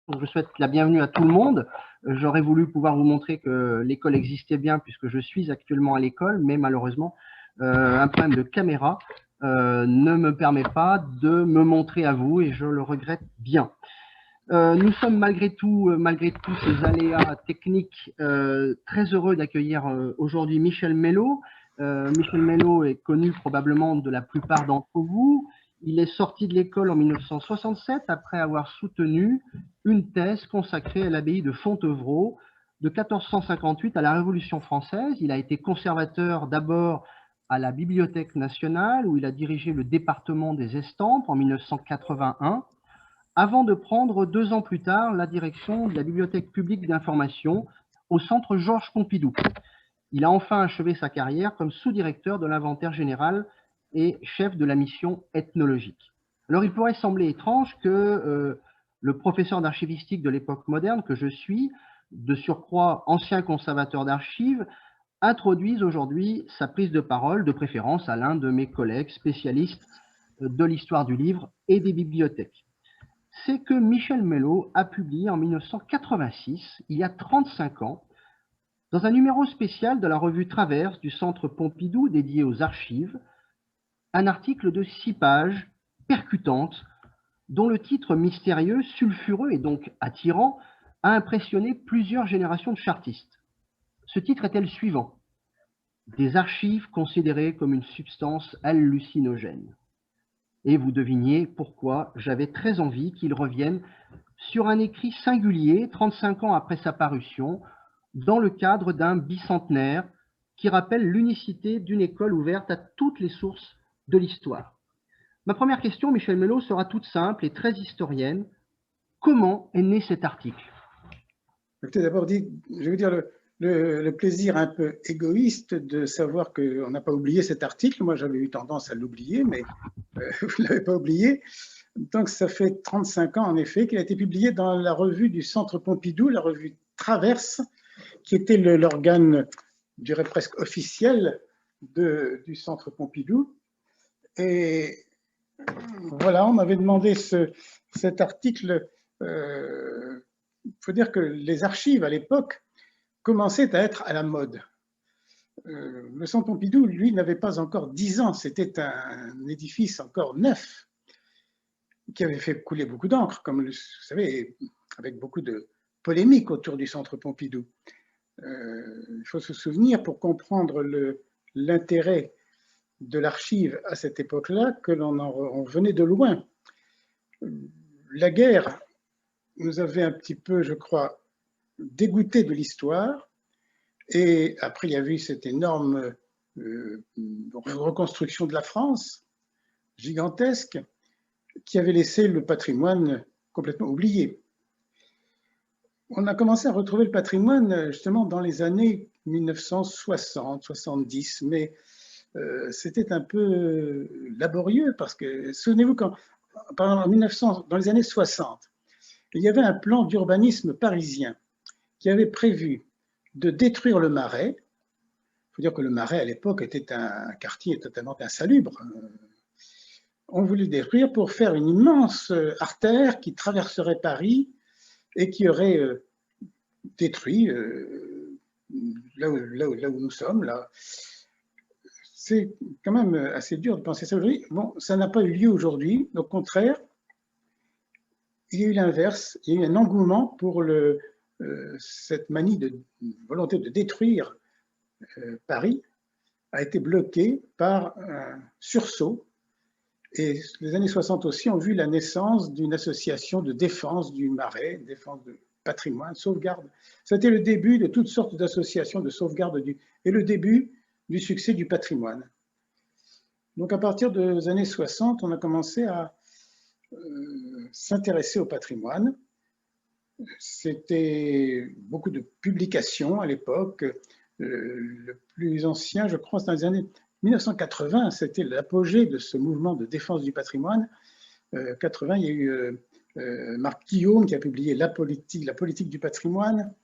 Donc, je souhaite la bienvenue à tout le monde. J'aurais voulu pouvoir vous montrer que l'école existait bien puisque je suis actuellement à l'école, mais malheureusement, un problème de caméra ne me permet pas de me montrer à vous et je le regrette bien. Nous sommes malgré tous ces aléas techniques très heureux d'accueillir aujourd'hui Michel Mello. Michel Mello est connu probablement de la plupart d'entre vous. Il est sorti de l'école en 1967 après avoir soutenu une thèse consacrée à l'abbaye de Fontevraud de 1458 à la Révolution française. Il a été conservateur d'abord à la Bibliothèque nationale où il a dirigé le département des estampes en 1981 avant de prendre 2 ans plus tard la direction de la Bibliothèque publique d'information au centre Georges Pompidou. Il a enfin achevé sa carrière comme sous-directeur de l'inventaire général et chef de la mission ethnologique. Alors il pourrait sembler étrange que le professeur d'archivistique de l'époque moderne que je suis, de surcroît ancien conservateur d'archives, introduise aujourd'hui sa prise de parole, de préférence à l'un de mes collègues spécialistes de l'histoire du livre et des bibliothèques. C'est que Michel Mello a publié en 1986, il y a 35 ans, dans un numéro spécial de la revue Traverse du Centre Pompidou dédié aux archives, un article de 6 pages, percutante, dont le titre mystérieux, sulfureux et donc attirant, a impressionné plusieurs générations de chartistes. Ce titre était le suivant: des archives considérées comme une substance hallucinogène. Et vous deviniez pourquoi j'avais très envie qu'il revienne sur un écrit singulier, 35 ans après sa parution, dans le cadre d'un bicentenaire qui rappelle l'unicité d'une école ouverte à toutes les sources de l'histoire. Ma première question, Michel Mello, sera toute simple et très historienne. Comment est né cet article? D'abord, je vais vous dire le plaisir un peu égoïste de savoir qu'on n'a pas oublié cet article. Moi, j'avais eu tendance à l'oublier, mais vous ne l'avez pas oublié. Donc, ça fait 35 ans, en effet, qu'il a été publié dans la revue du Centre Pompidou, la revue Traverse, qui était l'organe, je dirais presque officiel du Centre Pompidou. Et voilà, on m'avait demandé cet article. Il faut dire que les archives, à l'époque, commençaient à être à la mode. Le Centre Pompidou, lui, n'avait pas encore 10 ans. C'était un édifice encore neuf qui avait fait couler beaucoup d'encre, comme vous savez, avec beaucoup de polémiques autour du Centre Pompidou. Il faut se souvenir, pour comprendre l'intérêt de l'archive à cette époque-là, que on venait de loin. La guerre nous avait un petit peu, je crois, dégoûté de l'histoire. Et après, il y a eu cette énorme reconstruction de la France, gigantesque, qui avait laissé le patrimoine complètement oublié. On a commencé à retrouver le patrimoine justement dans les années 1960, 70, mais c'était un peu laborieux parce que, souvenez-vous, dans les années 60, il y avait un plan d'urbanisme parisien qui avait prévu de détruire le Marais. Il faut dire que le Marais, à l'époque, était un quartier totalement insalubre. On voulait le détruire pour faire une immense artère qui traverserait Paris et qui aurait détruit là où nous sommes. Là. C'est quand même assez dur de penser ça aujourd'hui. Bon, ça n'a pas eu lieu aujourd'hui. Au contraire, il y a eu l'inverse. Il y a eu un engouement pour cette manie de volonté de détruire Paris a été bloquée par un sursaut. Et les années 60 aussi ont vu la naissance d'une association de défense du Marais, défense de patrimoine, sauvegarde. C'était le début de toutes sortes d'associations de sauvegarde et le début du succès du patrimoine. Donc à partir des années 60, on a commencé à s'intéresser au patrimoine. C'était beaucoup de publications à l'époque. Le plus ancien, je crois, c'est dans les années 1980, c'était l'apogée de ce mouvement de défense du patrimoine. 80, il y a eu Marc Guillaume qui a publié La politique du patrimoine,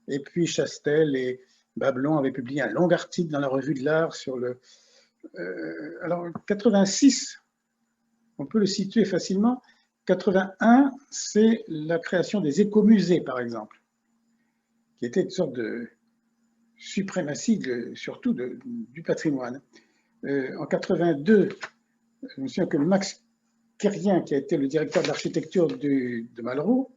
et puis Chastel et Bablon avaient publié un long article dans la Revue de l'Art sur le... alors, 86, on peut le situer facilement, 81, c'est la création des écomusées, par exemple, qui était une sorte de suprématie, surtout du patrimoine. En 82, je me souviens que Max Thérien, qui a été le directeur d'architecture de Malraux,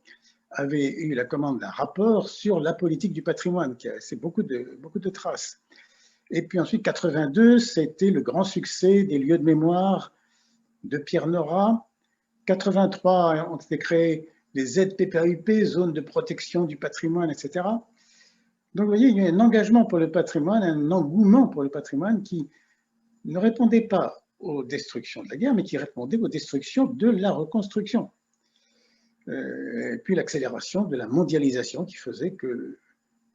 avait eu la commande d'un rapport sur la politique du patrimoine, qui a laissé beaucoup de traces. Et puis ensuite, 82, c'était le grand succès des lieux de mémoire de Pierre Nora. 83, ont été créés les ZPPAUP, zones de protection du patrimoine, etc. Donc, vous voyez, il y a un engagement pour le patrimoine, un engouement pour le patrimoine qui ne répondait pas aux destructions de la guerre, mais qui répondait aux destructions de la reconstruction. Et puis l'accélération de la mondialisation qui faisait que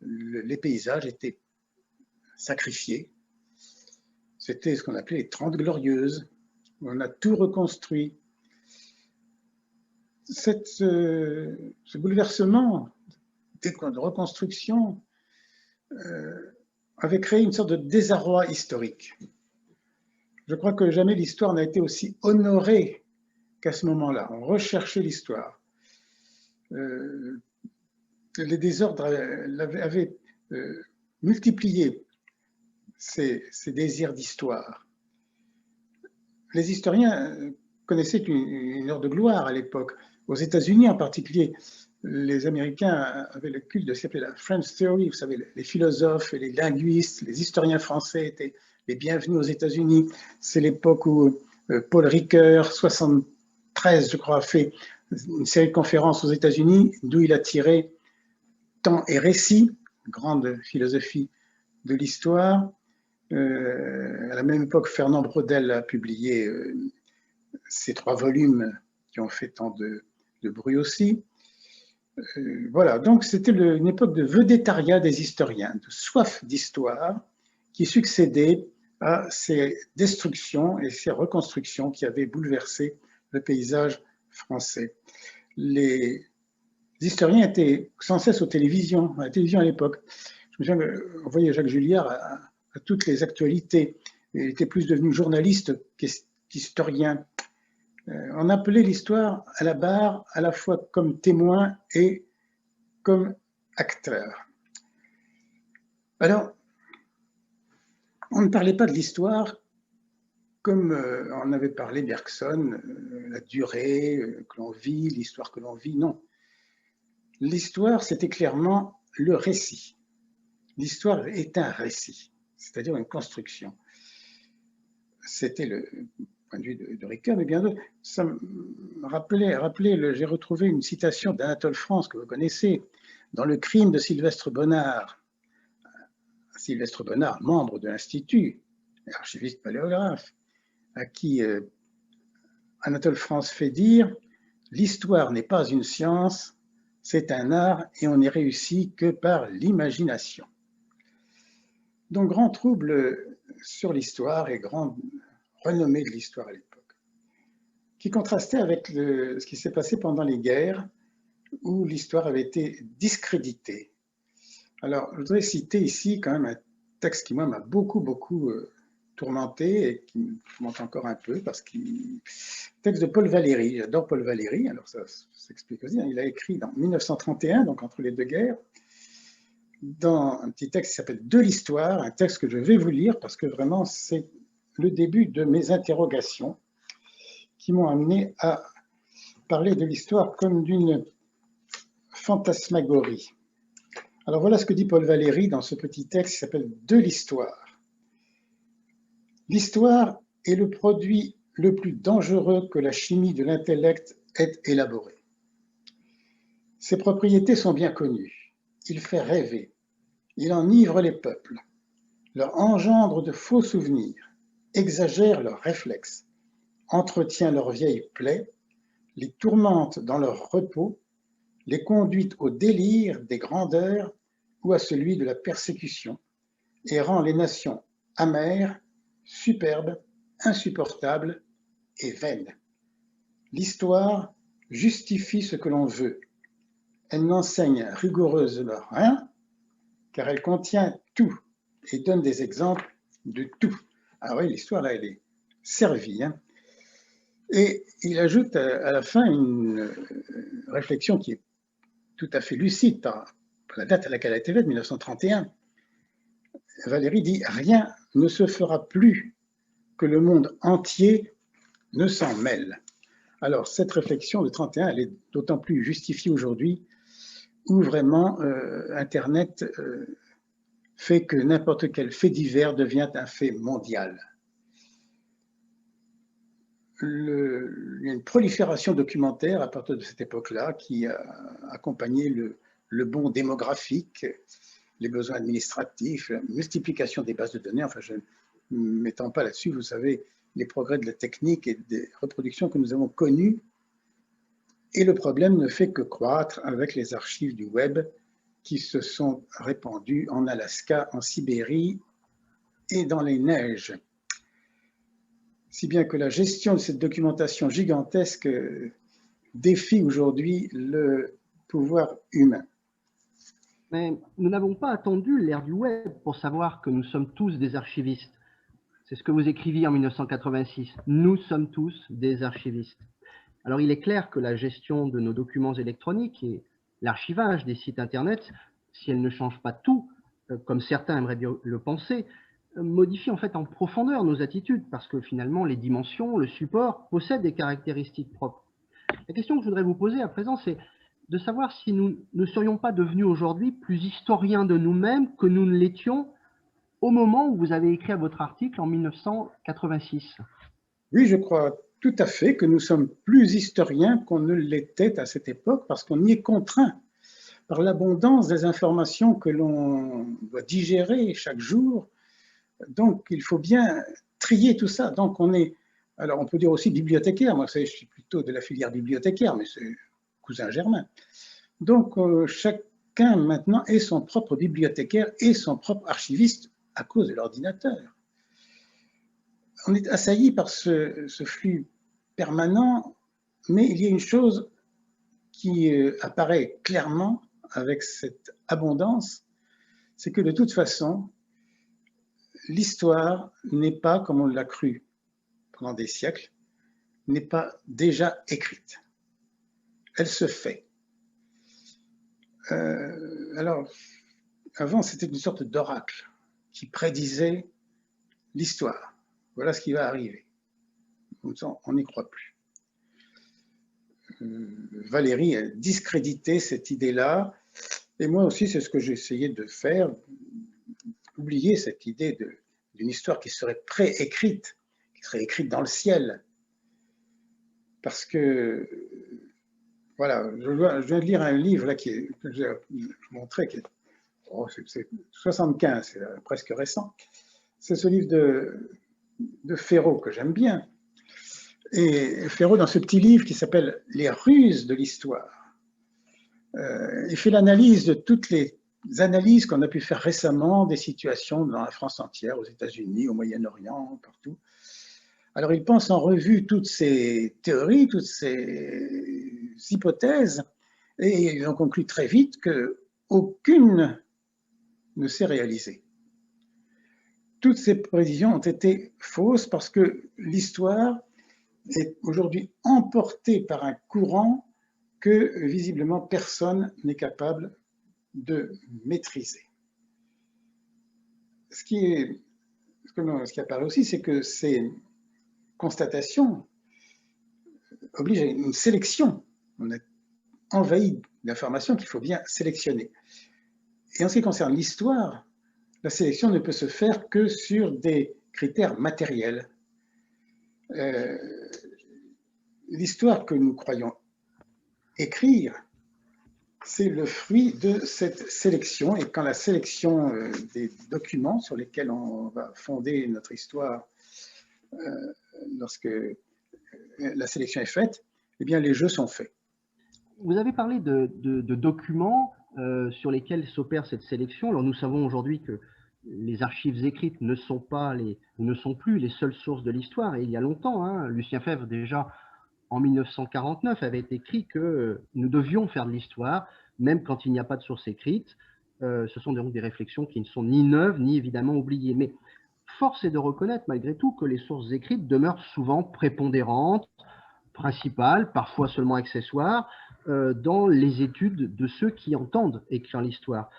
les paysages étaient sacrifiés. C'était ce qu'on appelait les 30 glorieuses. On a tout reconstruit. Ce bouleversement de reconstruction avait créé une sorte de désarroi historique. Je crois que jamais l'histoire n'a été aussi honorée qu'à ce moment-là. On recherchait l'histoire. Les désordres avaient multiplié ces désirs d'histoire. Les historiens connaissaient une heure de gloire à l'époque. Aux États-Unis en particulier, les Américains avaient le culte de ce qu'on appelait la French Theory. Vous savez, les philosophes, les linguistes, les historiens français étaient les bienvenus aux États-Unis. C'est l'époque où Paul Ricoeur, 73, je crois, a fait une série de conférences aux États-Unis, d'où il a tiré Temps et récit, grande philosophie de l'histoire. À la même époque, Fernand Braudel a publié ces 3 volumes qui ont fait tant de bruit aussi. Voilà, donc c'était une époque de vedettariat des historiens, de soif d'histoire qui succédait à ces destructions et ces reconstructions qui avaient bouleversé le paysage français. Les historiens étaient sans cesse à la télévision à l'époque. Je me souviens qu'on voyait Jacques Julliard à toutes les actualités. Il était plus devenu journaliste qu'historien. On appelait l'histoire à la barre à la fois comme témoin et comme acteur. Alors, on ne parlait pas de l'histoire comme en avait parlé Bergson, la durée que l'on vit, l'histoire que l'on vit, non. L'histoire, c'était clairement le récit. L'histoire est un récit, c'est-à-dire une construction. C'était le point de vue de Ricoeur, mais bien d'autres. Ça me rappelait, j'ai retrouvé une citation d'Anatole France, que vous connaissez, dans Le crime de Sylvestre Bonnard. Sylvestre Bonnard, membre de l'Institut, archiviste paléographe, à qui Anatole France fait dire « L'histoire n'est pas une science, c'est un art et on n'est réussi que par l'imagination. » Donc, grand trouble sur l'histoire et grande renommée de l'histoire à l'époque, qui contrastait avec ce qui s'est passé pendant les guerres, où l'histoire avait été discréditée. Alors, je voudrais citer ici quand même un texte qui, moi, m'a beaucoup tourmenté et qui me tourmente encore un peu, parce qu'il texte de Paul Valéry. J'adore Paul Valéry, alors ça s'explique aussi. Il a écrit en 1931, donc entre les 2 guerres, dans un petit texte qui s'appelle « De l'histoire », un texte que je vais vous lire parce que vraiment c'est le début de mes interrogations qui m'ont amené à parler de l'histoire comme d'une fantasmagorie. Alors voilà ce que dit Paul Valéry dans ce petit texte qui s'appelle « De l'histoire ». L'histoire est le produit le plus dangereux que la chimie de l'intellect ait élaboré. Ses propriétés sont bien connues. Il fait rêver. Il enivre les peuples, leur engendre de faux souvenirs, exagère leurs réflexes, entretient leurs vieilles plaies, les tourmente dans leur repos, les conduit au délire des grandeurs ou à celui de la persécution, et rend les nations amères, superbes, insupportables et vaines. L'histoire justifie ce que l'on veut. Elle n'enseigne rigoureusement rien, car elle contient tout et donne des exemples de tout. Ah oui, l'histoire, là, elle est servie. Hein. Et il ajoute à la fin une réflexion qui est tout à fait lucide par la date à laquelle elle a été faite, 1931. Valéry dit « Rien ne se fera plus que le monde entier ne s'en mêle ». Alors, cette réflexion de 31, elle est d'autant plus justifiée aujourd'hui où vraiment Internet fait que n'importe quel fait divers devient un fait mondial. Il y a une prolifération documentaire à partir de cette époque-là qui a accompagné le bond démographique, les besoins administratifs, la multiplication des bases de données. Enfin, je ne m'étends pas là-dessus, vous savez, les progrès de la technique et des reproductions que nous avons connues. Et le problème ne fait que croître avec les archives du web qui se sont répandues en Alaska, en Sibérie et dans les neiges. Si bien que la gestion de cette documentation gigantesque défie aujourd'hui le pouvoir humain. Mais nous n'avons pas attendu l'ère du web pour savoir que nous sommes tous des archivistes. C'est ce que vous écriviez en 1986. Nous sommes tous des archivistes. Alors, il est clair que la gestion de nos documents électroniques et l'archivage des sites Internet, si elle ne change pas tout, comme certains aimeraient bien le penser, modifie en fait en profondeur nos attitudes, parce que finalement, les dimensions, le support possèdent des caractéristiques propres. La question que je voudrais vous poser à présent, c'est de savoir si nous ne serions pas devenus aujourd'hui plus historiens de nous-mêmes que nous ne l'étions au moment où vous avez écrit votre article en 1986. Oui, je crois tout à fait que nous sommes plus historiens qu'on ne l'était à cette époque parce qu'on y est contraint par l'abondance des informations que l'on doit digérer chaque jour. Donc, il faut bien trier tout ça. Donc, alors on peut dire aussi bibliothécaire. Moi, je suis plutôt de la filière bibliothécaire, mais c'est cousin germain. Donc, chacun maintenant est son propre bibliothécaire et son propre archiviste à cause de l'ordinateur. On est assailli par ce flux permanent, mais il y a une chose qui apparaît clairement avec cette abondance, c'est que de toute façon, l'histoire n'est pas, comme on l'a cru pendant des siècles, n'est pas déjà écrite. Elle se fait. Alors, avant, c'était une sorte d'oracle qui prédisait l'histoire. Voilà ce qui va arriver. On n'y croit plus. Valéry a discrédité cette idée-là, et moi aussi, c'est ce que j'ai essayé de faire, oublier cette idée d'une histoire qui serait préécrite, qui serait écrite dans le ciel. Parce que, voilà, je viens de lire un livre là, que je montrais, c'est 75, c'est presque récent. C'est ce livre de Ferraud que j'aime bien. Et Ferraud, dans ce petit livre qui s'appelle « Les ruses de l'histoire », il fait l'analyse de toutes les analyses qu'on a pu faire récemment des situations dans la France entière, aux États-Unis, au Moyen-Orient, partout. Alors, il pense en revue toutes ces théories, toutes ces hypothèses, et ils ont conclu très vite qu'aucune ne s'est réalisée. Toutes ces prévisions ont été fausses parce que l'histoire est aujourd'hui emportée par un courant que visiblement personne n'est capable de maîtriser. Ce qui apparaît aussi, c'est que ces constatations obligent à une sélection. On est envahi d'informations qu'il faut bien sélectionner. Et en ce qui concerne l'histoire, la sélection ne peut se faire que sur des critères matériels. L'histoire que nous croyons écrire, c'est le fruit de cette sélection. Et quand la sélection des documents sur lesquels on va fonder notre histoire, lorsque la sélection est faite, eh bien les jeux sont faits. Vous avez parlé de documents sur lesquels s'opère cette sélection. Alors nous savons aujourd'hui que les archives écrites ne sont plus les seules sources de l'histoire. Et il y a longtemps, hein, Lucien Febvre, déjà en 1949, avait écrit que nous devions faire de l'histoire, même quand il n'y a pas de source écrite. Ce sont donc des réflexions qui ne sont ni neuves, ni évidemment oubliées. Mais force est de reconnaître malgré tout que les sources écrites demeurent souvent prépondérantes, principal, parfois seulement accessoire, dans les études de ceux qui entendent écrire l'histoire.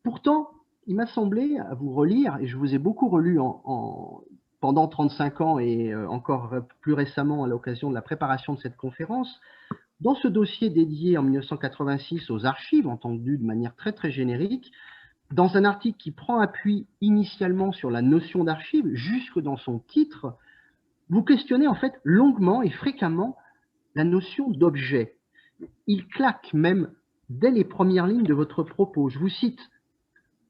Pourtant, il m'a semblé, à vous relire, et je vous ai beaucoup relu pendant 35 ans et encore plus récemment à l'occasion de la préparation de cette conférence, dans ce dossier dédié en 1986 aux archives, entendu de manière très très générique, dans un article qui prend appui initialement sur la notion d'archive, jusque dans son titre, vous questionnez en fait longuement et fréquemment la notion d'objet. Il claque même dès les premières lignes de votre propos. Je vous cite: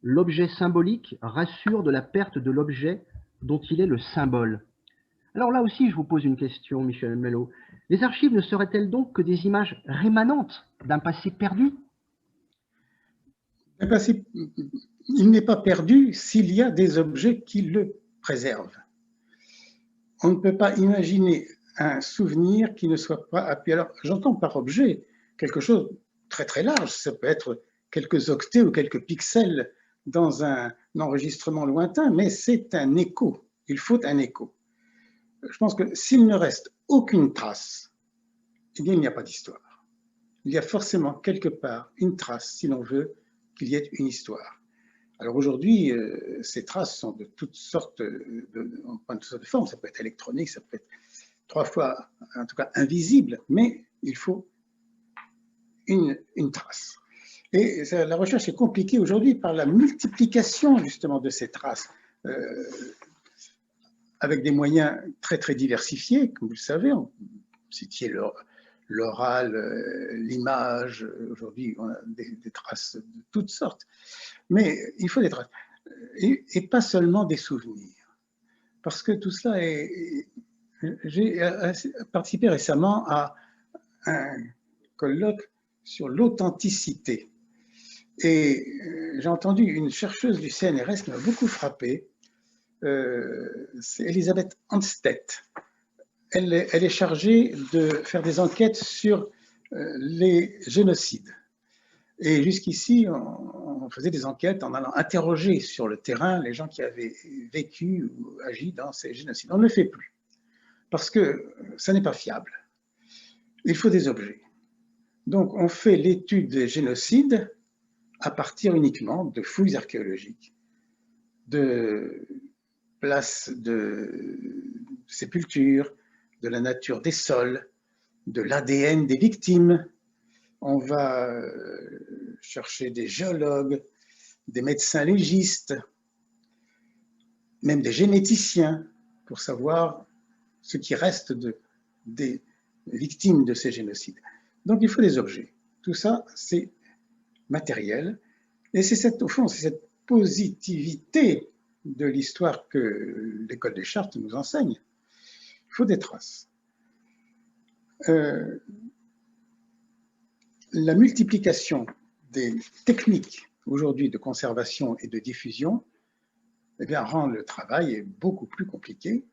l'objet symbolique rassure de la perte de l'objet dont il est le symbole. Alors là aussi, je vous pose une question, Michel Mello. Les archives ne seraient-elles donc que des images rémanentes d'un passé perdu? Un passé, il n'est pas perdu s'il y a des objets qui le préservent. On ne peut pas imaginer un souvenir qui ne soit pas appuyé. Alors, j'entends par objet quelque chose de très très large. Ça peut être quelques octets ou quelques pixels dans un enregistrement lointain, mais c'est un écho. Il faut un écho. Je pense que s'il ne reste aucune trace, eh bien, il n'y a pas d'histoire. Il y a forcément quelque part une trace, si l'on veut qu'il y ait une histoire. Alors aujourd'hui, ces traces sont de toutes sortes de formes. Ça peut être électronique, ça peut être 3 fois, en tout cas, invisible, mais il faut une trace. Et la recherche est compliquée aujourd'hui par la multiplication justement de ces traces, avec des moyens très très diversifiés, comme vous le savez. On citait l'oral, l'image. Aujourd'hui, on a des traces de toutes sortes. Mais il faut des traces. Et pas seulement des souvenirs. Parce que tout cela est... J'ai participé récemment à un colloque sur l'authenticité. Et j'ai entendu une chercheuse du CNRS qui m'a beaucoup frappé. C'est Elisabeth Anstedt. Elle est chargée de faire des enquêtes sur les génocides. Et jusqu'ici, on faisait des enquêtes en allant interroger sur le terrain les gens qui avaient vécu ou agi dans ces génocides. On ne le fait plus, parce que ça n'est pas fiable. Il faut des objets. Donc, on fait l'étude des génocides à partir uniquement de fouilles archéologiques, de places de sépultures, de la nature des sols, de l'ADN des victimes. On va chercher des géologues, des médecins légistes, même des généticiens, pour savoir ce qui reste des victimes de ces génocides. Donc il faut des objets. Tout ça, c'est matériel. Et c'est au fond, c'est cette positivité de l'histoire que l'école des Chartes nous enseigne. Il faut des traces. La multiplication des techniques aujourd'hui de conservation et de diffusion, eh bien, rend le travail beaucoup plus compliqué.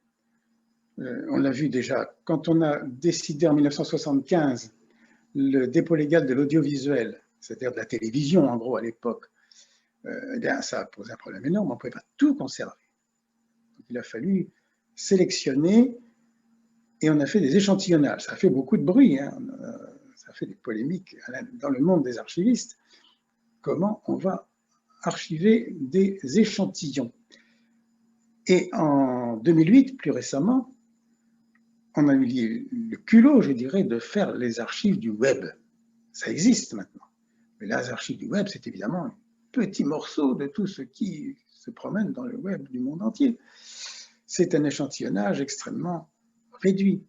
On l'a vu déjà, quand on a décidé en 1975 le dépôt légal de l'audiovisuel, c'est-à-dire de la télévision en gros à l'époque, eh bien, ça a posé un problème énorme, on ne pouvait pas tout conserver. Donc, il a fallu sélectionner et on a fait des échantillonnages. Ça a fait beaucoup de bruit, hein. Ça a fait des polémiques dans le monde des archivistes. Comment on va archiver des échantillons? Et en 2008, plus récemment, on a eu le culot, je dirais, de faire les archives du web. Ça existe maintenant. Mais les archives du web, c'est évidemment un petit morceau de tout ce qui se promène dans le web du monde entier. C'est un échantillonnage extrêmement réduit.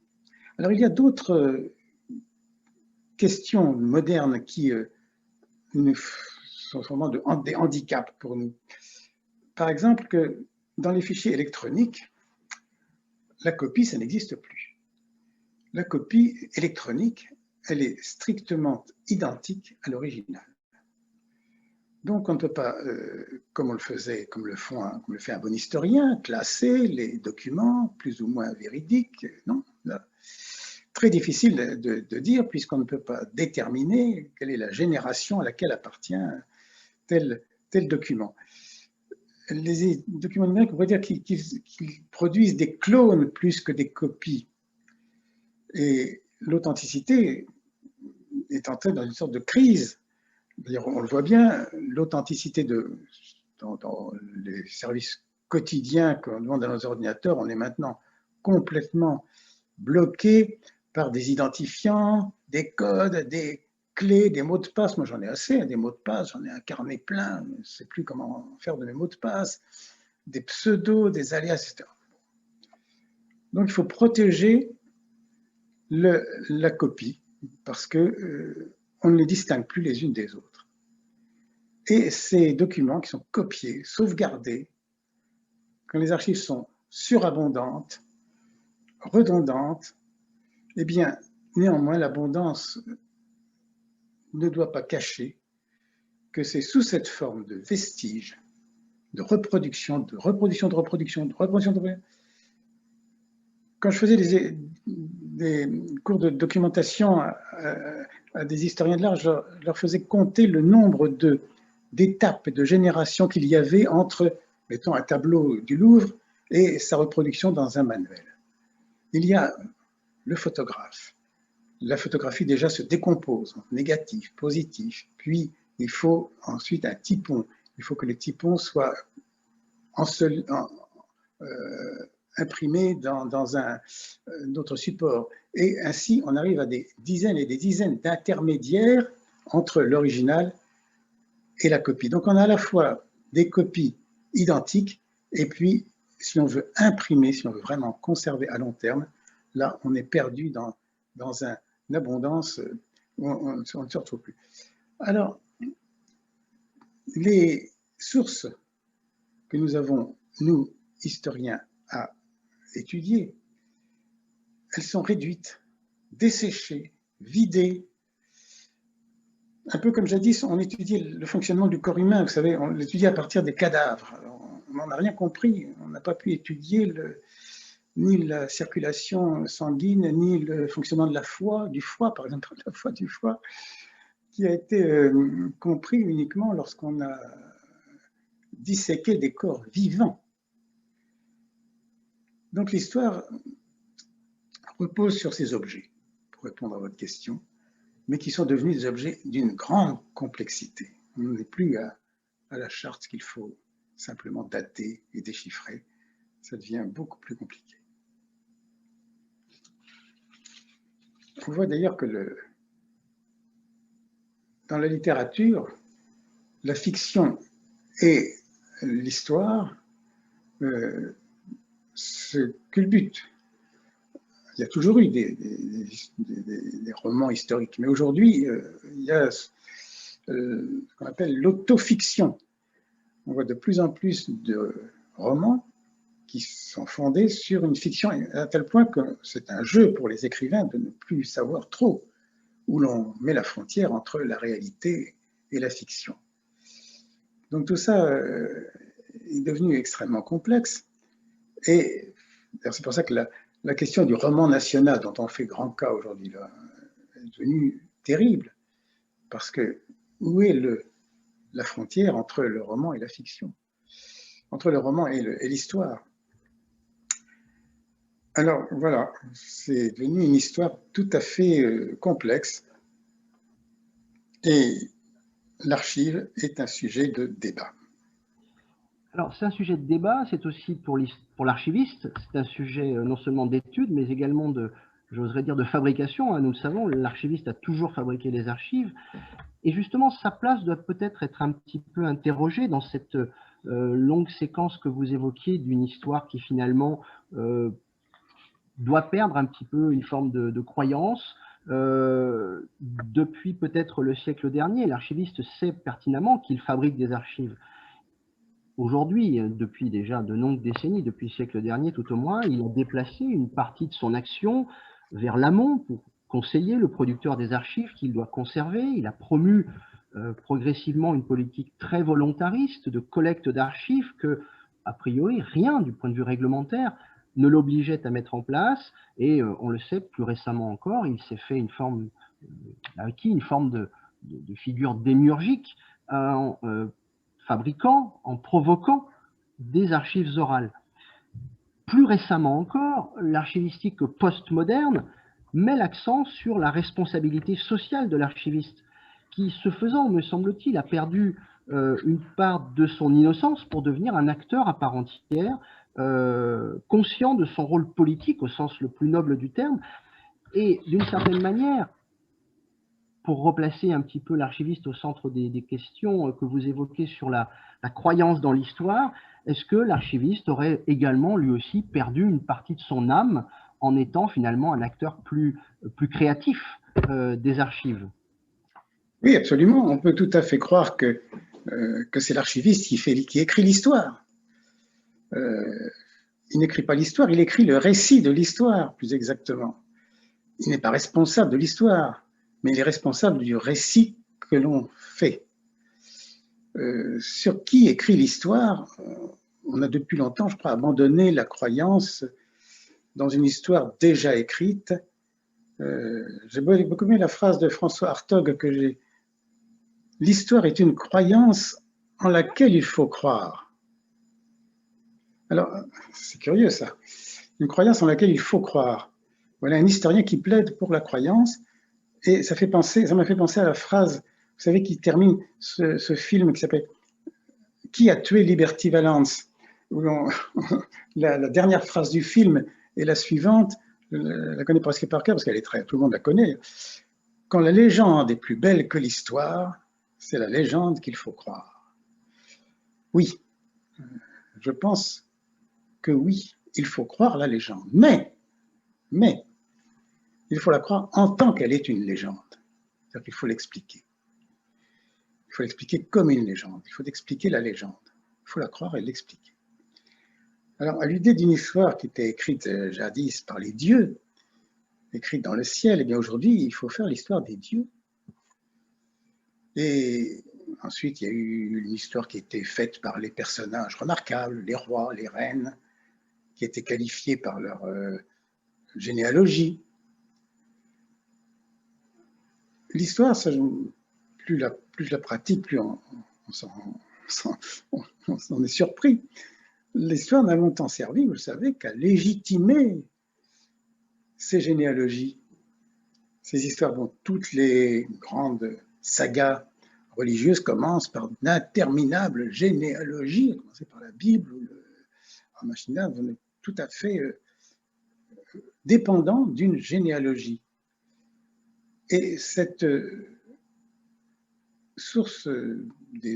Alors, il y a d'autres questions modernes qui sont vraiment des handicaps pour nous. Par exemple, que dans les fichiers électroniques, la copie, ça n'existe plus. La copie électronique, elle est strictement identique à l'original. Donc, on ne peut pas, comme le fait un bon historien, classer les documents plus ou moins véridiques. Non, là, très difficile de dire, puisqu'on ne peut pas déterminer quelle est la génération à laquelle appartient tel document. Les documents numériques, on pourrait dire qu'ils produisent des clones plus que des copies. Et l'authenticité est entrée dans une sorte de crise. D'ailleurs, on le voit bien, l'authenticité dans les services quotidiens qu'on demande à nos ordinateurs, on est maintenant complètement bloqué par des identifiants, des codes, des clés, des mots de passe. Moi, j'en ai assez, des mots de passe, j'en ai un carnet plein, je ne sais plus comment faire de mes mots de passe, des pseudos, des alias, etc. Donc, il faut protéger la copie parce que on ne les distingue plus les unes des autres. Et ces documents qui sont copiés, sauvegardés, quand les archives sont surabondantes, redondantes, eh bien, néanmoins, l'abondance ne doit pas cacher que c'est sous cette forme de vestige, de reproduction, de reproduction, de reproduction, de reproduction, de reproduction. Quand je faisais des cours de documentation à des historiens de l'art, je leur faisais compter le nombre d'étapes et de générations qu'il y avait entre, mettons, un tableau du Louvre et sa reproduction dans un manuel. Il y a le photographe. La photographie déjà se décompose en négatif, positif, puis il faut ensuite un typon. Il faut que les typons soient imprimés dans un autre support. Et ainsi, on arrive à des dizaines et des dizaines d'intermédiaires entre l'original et la copie. Donc, on a à la fois des copies identiques, et puis, si on veut imprimer, si on veut vraiment conserver à long terme, là, on est perdu dans une abondance où on ne se retrouve plus. Alors, les sources que nous avons, nous, historiens, à étudier, elles sont réduites, desséchées, vidées. Un peu comme jadis, on étudiait le fonctionnement du corps humain, vous savez, on l'étudiait à partir des cadavres. Alors, on n'en a rien compris, on n'a pas pu étudier ni la circulation sanguine, ni le fonctionnement de la foie, du foie, par exemple, la foie du foie, qui a été compris uniquement lorsqu'on a disséqué des corps vivants. Donc l'histoire repose sur ces objets, pour répondre à votre question, mais qui sont devenus des objets d'une grande complexité. On n'est plus à la charte qu'il faut simplement dater et déchiffrer. Ça devient beaucoup plus compliqué. On voit d'ailleurs que dans la littérature, la fiction et l'histoire se culbutent. Il y a toujours eu des romans historiques, mais aujourd'hui, il y a ce qu'on appelle l'autofiction. On voit de plus en plus de romans qui sont fondés sur une fiction, à tel point que c'est un jeu pour les écrivains de ne plus savoir trop où l'on met la frontière entre la réalité et la fiction. Donc tout ça est devenu extrêmement complexe, et c'est pour ça que la question du roman national, dont on fait grand cas aujourd'hui, est devenue terrible, parce que où est la frontière entre le roman et la fiction, entre le roman et l'histoire? Alors voilà, c'est devenu une histoire tout à fait complexe, et l'archive est un sujet de débat. Alors, c'est un sujet de débat, c'est aussi pour l'archiviste, c'est un sujet non seulement d'étude, mais également j'oserais dire, de fabrication. Nous le savons, l'archiviste a toujours fabriqué des archives. Et justement, sa place doit peut-être être un petit peu interrogée dans cette longue séquence que vous évoquiez d'une histoire qui finalement doit perdre un petit peu une forme de croyance. Depuis peut-être le siècle dernier, l'archiviste sait pertinemment qu'il fabrique des archives. Aujourd'hui, depuis déjà de longues décennies, depuis le siècle dernier tout au moins, il a déplacé une partie de son action vers l'amont pour conseiller le producteur des archives qu'il doit conserver. Il a promu progressivement une politique très volontariste de collecte d'archives que, a priori, rien du point de vue réglementaire ne l'obligeait à mettre en place. Et on le sait, plus récemment encore, il s'est fait acquis une forme de figure démiurgique fabriquant, en provoquant des archives orales. Plus récemment encore, l'archivistique postmoderne met l'accent sur la responsabilité sociale de l'archiviste, qui, ce faisant, me semble-t-il, a perdu une part de son innocence pour devenir un acteur à part entière, conscient de son rôle politique au sens le plus noble du terme, et d'une certaine manière, pour replacer un petit peu l'archiviste au centre des questions que vous évoquez sur la croyance dans l'histoire, est-ce que l'archiviste aurait également lui aussi perdu une partie de son âme en étant finalement un acteur plus créatif des archives? Oui, absolument. On peut tout à fait croire que c'est l'archiviste qui écrit l'histoire. Il n'écrit pas l'histoire, il écrit le récit de l'histoire, plus exactement. Il n'est pas responsable de l'histoire, mais il est responsable du récit que l'on fait. Sur qui écrit l'histoire, on a depuis longtemps, je crois, abandonné la croyance dans une histoire déjà écrite. J'ai beaucoup aimé la phrase de François Hartog que j'ai. L'histoire est une croyance en laquelle il faut croire. Alors, c'est curieux ça. Une croyance en laquelle il faut croire. Voilà un historien qui plaide pour la croyance, et ça m'a fait penser à la phrase, vous savez, qui termine ce film qui s'appelle « Qui a tué Liberty Valance ?» où la dernière phrase du film est la suivante, je la connais presque par cœur parce qu'elle est tout le monde la connaît. « Quand la légende est plus belle que l'histoire, c'est la légende qu'il faut croire. » Oui, je pense que oui, il faut croire la légende, mais il faut la croire en tant qu'elle est une légende. C'est-à-dire qu'il faut l'expliquer. Il faut l'expliquer comme une légende. Il faut expliquer la légende. Il faut la croire et l'expliquer. Alors, à l'idée d'une histoire qui était écrite jadis par les dieux, écrite dans le ciel, et bien aujourd'hui, il faut faire l'histoire des dieux. Et ensuite, il y a eu une histoire qui était faite par les personnages remarquables, les rois, les reines, qui étaient qualifiés par leur généalogie. L'histoire, plus je la pratique, plus on est surpris. L'histoire n'a longtemps servi, vous le savez, qu'à légitimer ces généalogies, ces histoires dont toutes les grandes sagas religieuses commencent par d'interminables généalogies, à commencer par la Bible ou le Ramachina, on est tout à fait dépendant d'une généalogie. Et cette source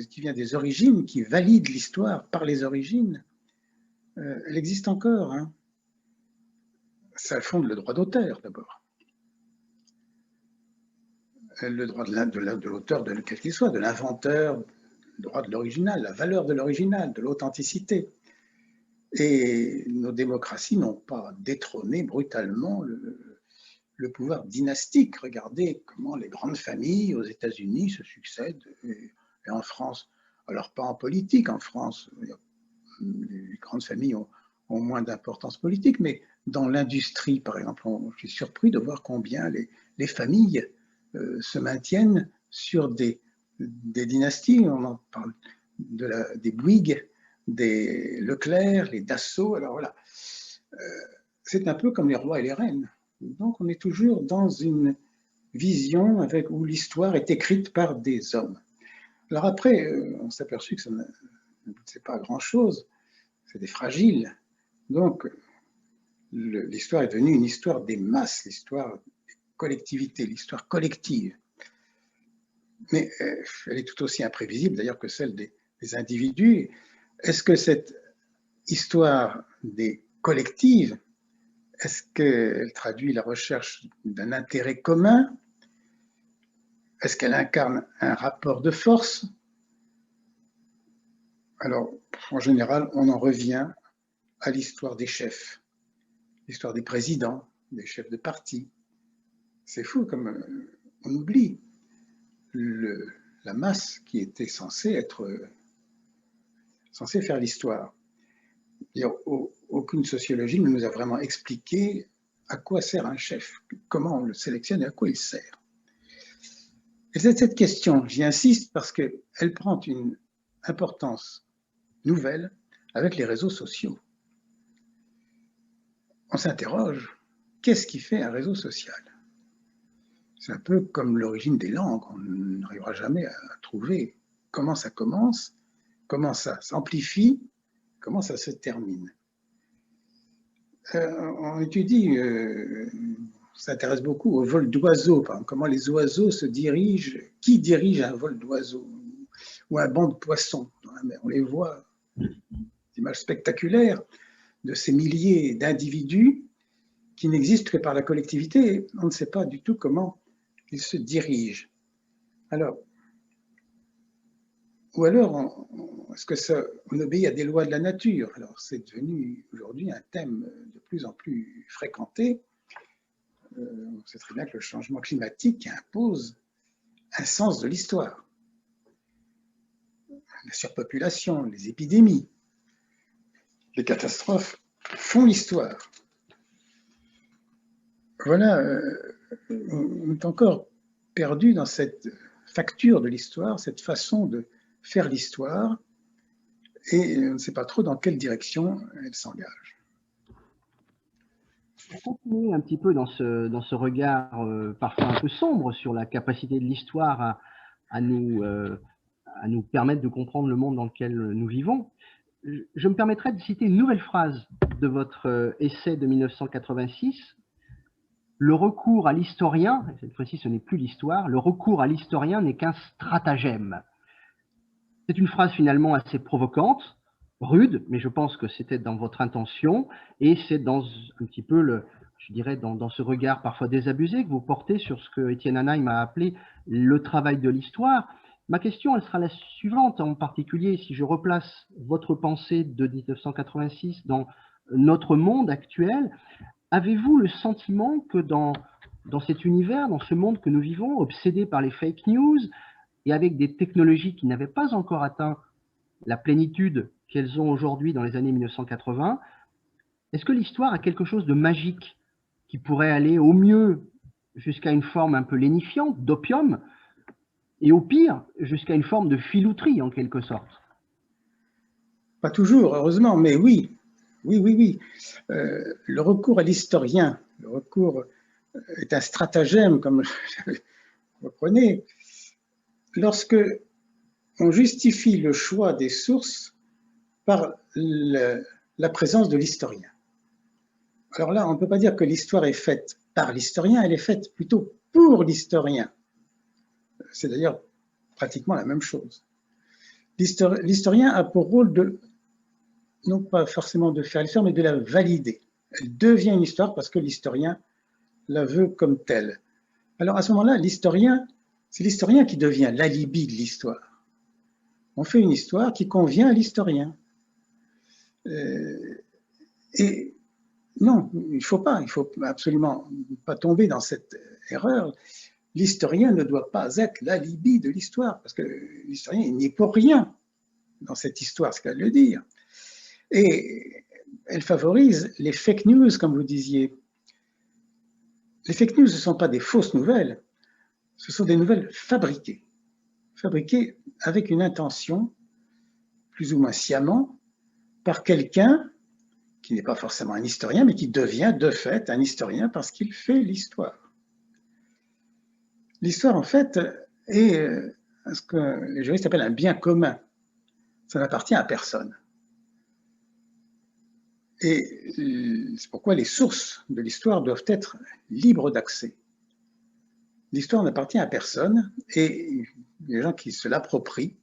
qui vient des origines, qui valide l'histoire par les origines, elle existe encore. Hein. Ça fonde le droit d'auteur, d'abord. Le droit de l'auteur, de quel qu'il soit, de l'inventeur, le droit de l'original, la valeur de l'original, de l'authenticité. Et nos démocraties n'ont pas détrôné brutalement le pouvoir dynastique. Regardez comment les grandes familles aux États-Unis se succèdent, et en France, alors pas en politique, en France, les grandes familles ont moins d'importance politique, mais dans l'industrie, par exemple, je suis surpris de voir combien les familles se maintiennent sur des dynasties. On en parle des Bouygues, des Leclerc, les Dassault. Alors voilà, c'est un peu comme les rois et les reines. Donc on est toujours dans une vision où l'histoire est écrite par des hommes. Alors après, on s'est aperçu que ça ne pas grand-chose, c'était fragile. Donc l'histoire est devenue une histoire des masses, l'histoire des collectivités, l'histoire collective. Mais elle est tout aussi imprévisible d'ailleurs que celle des individus. Est-ce que cette histoire des collectives, est-ce qu'elle traduit la recherche d'un intérêt commun? Est-ce qu'elle incarne un rapport de force? Alors, en général, on en revient à l'histoire des chefs, l'histoire des présidents, des chefs de parti. C'est fou comme on oublie la masse qui était censée faire l'histoire. Aucune sociologie ne nous a vraiment expliqué à quoi sert un chef, comment on le sélectionne et à quoi il sert. Et cette question, j'y insiste parce qu'elle prend une importance nouvelle avec les réseaux sociaux. On s'interroge, qu'est-ce qui fait un réseau social? C'est un peu comme l'origine des langues, on n'arrivera jamais à trouver comment ça commence, comment ça s'amplifie, comment ça se termine. On étudie, s'intéresse beaucoup au vol d'oiseaux, par exemple, comment les oiseaux se dirigent, qui dirige un vol d'oiseaux ou un banc de poissons dans la mer. On les voit, des images spectaculaires de ces milliers d'individus qui n'existent que par la collectivité. On ne sait pas du tout comment ils se dirigent. Alors, ou alors, est-ce que ça, on obéit à des lois de la nature? Alors, c'est devenu aujourd'hui un thème de plus en plus fréquenté. On sait très bien que le changement climatique impose un sens de l'histoire. La surpopulation, les épidémies, les catastrophes font l'histoire. Voilà, on est encore perdu dans cette facture de l'histoire, cette façon de faire l'histoire, et on ne sait pas trop dans quelle direction elle s'engage. Pour continuer un petit peu dans ce regard parfois un peu sombre sur la capacité de l'histoire à nous permettre de comprendre le monde dans lequel nous vivons, je me permettrai de citer une nouvelle phrase de votre essai de 1986. Le recours à l'historien, cette fois-ci ce n'est plus l'histoire, le recours à l'historien n'est qu'un stratagème. C'est une phrase finalement assez provocante, rude, mais je pense que c'était dans votre intention, et c'est dans un petit peu, je dirais, dans ce regard parfois désabusé que vous portez sur ce que Étienne Anaïm a appelé le travail de l'histoire. Ma question, elle sera la suivante, en particulier si je replace votre pensée de 1986 dans notre monde actuel. Avez-vous le sentiment que dans cet univers, dans ce monde que nous vivons, obsédé par les fake news, et avec des technologies qui n'avaient pas encore atteint la plénitude qu'elles ont aujourd'hui dans les années 1980, est-ce que l'histoire a quelque chose de magique qui pourrait aller au mieux jusqu'à une forme un peu lénifiante, d'opium, et au pire, jusqu'à une forme de filouterie en quelque sorte? Pas toujours, heureusement, mais oui. Oui. Le recours à l'historien, le recours est un stratagème, comme vous reprenez. Lorsque on justifie le choix des sources par la présence de l'historien. Alors là, on ne peut pas dire que l'histoire est faite par l'historien, elle est faite plutôt pour l'historien. C'est d'ailleurs pratiquement la même chose. L'historien a pour rôle de, non pas forcément de faire l'histoire, mais de la valider. Elle devient une histoire parce que l'historien la veut comme telle. Alors à ce moment-là, c'est l'historien qui devient l'alibi de l'histoire. On fait une histoire qui convient à l'historien. Et non, il faut absolument pas tomber dans cette erreur. L'historien ne doit pas être l'alibi de l'histoire, parce que l'historien n'y est pour rien dans cette histoire, c'est qu'à le dire. Et elle favorise les fake news, comme vous disiez. Les fake news, ce ne sont pas des fausses nouvelles, ce sont des nouvelles fabriquées avec une intention, plus ou moins sciemment, par quelqu'un qui n'est pas forcément un historien, mais qui devient de fait un historien parce qu'il fait l'histoire. L'histoire, en fait, est ce que les juristes appellent un bien commun. Ça n'appartient à personne. Et c'est pourquoi les sources de l'histoire doivent être libres d'accès. L'histoire n'appartient à personne et les gens qui se l'approprient,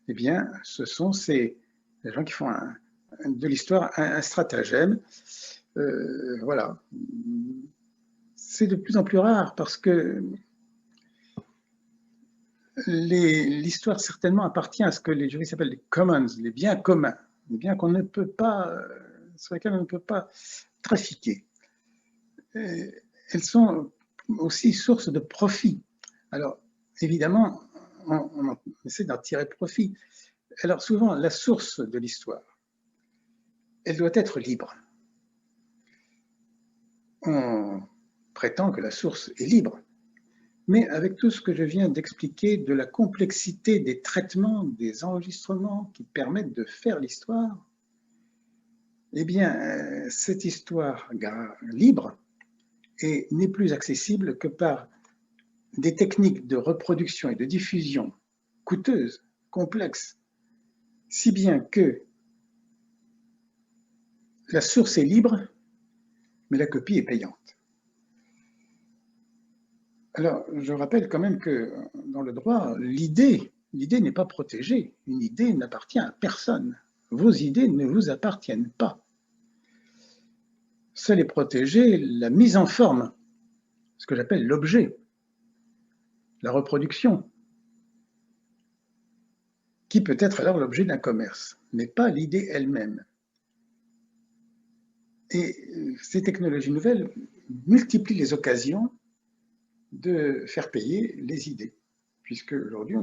eh bien, ce sont les gens qui font de l'histoire un stratagème. Voilà. C'est de plus en plus rare parce que l'histoire certainement appartient à ce que les juristes appellent les commons, les biens communs, les biens qu'on ne peut pas, sur lesquels on ne peut pas trafiquer. Elles sont aussi source de profit. Alors, évidemment, on essaie d'en tirer profit. Alors, souvent, la source de l'histoire, elle doit être libre. On prétend que la source est libre. Mais avec tout ce que je viens d'expliquer de la complexité des traitements, des enregistrements qui permettent de faire l'histoire, eh bien, cette histoire libre, et n'est plus accessible que par des techniques de reproduction et de diffusion coûteuses, complexes, si bien que la source est libre, mais la copie est payante. Alors, je rappelle quand même que dans le droit, l'idée n'est pas protégée. Une idée n'appartient à personne. Vos idées ne vous appartiennent pas. Seule est protégée la mise en forme, ce que j'appelle l'objet, la reproduction, qui peut être alors l'objet d'un commerce, mais pas l'idée elle-même. Et ces technologies nouvelles multiplient les occasions de faire payer les idées, puisque aujourd'hui,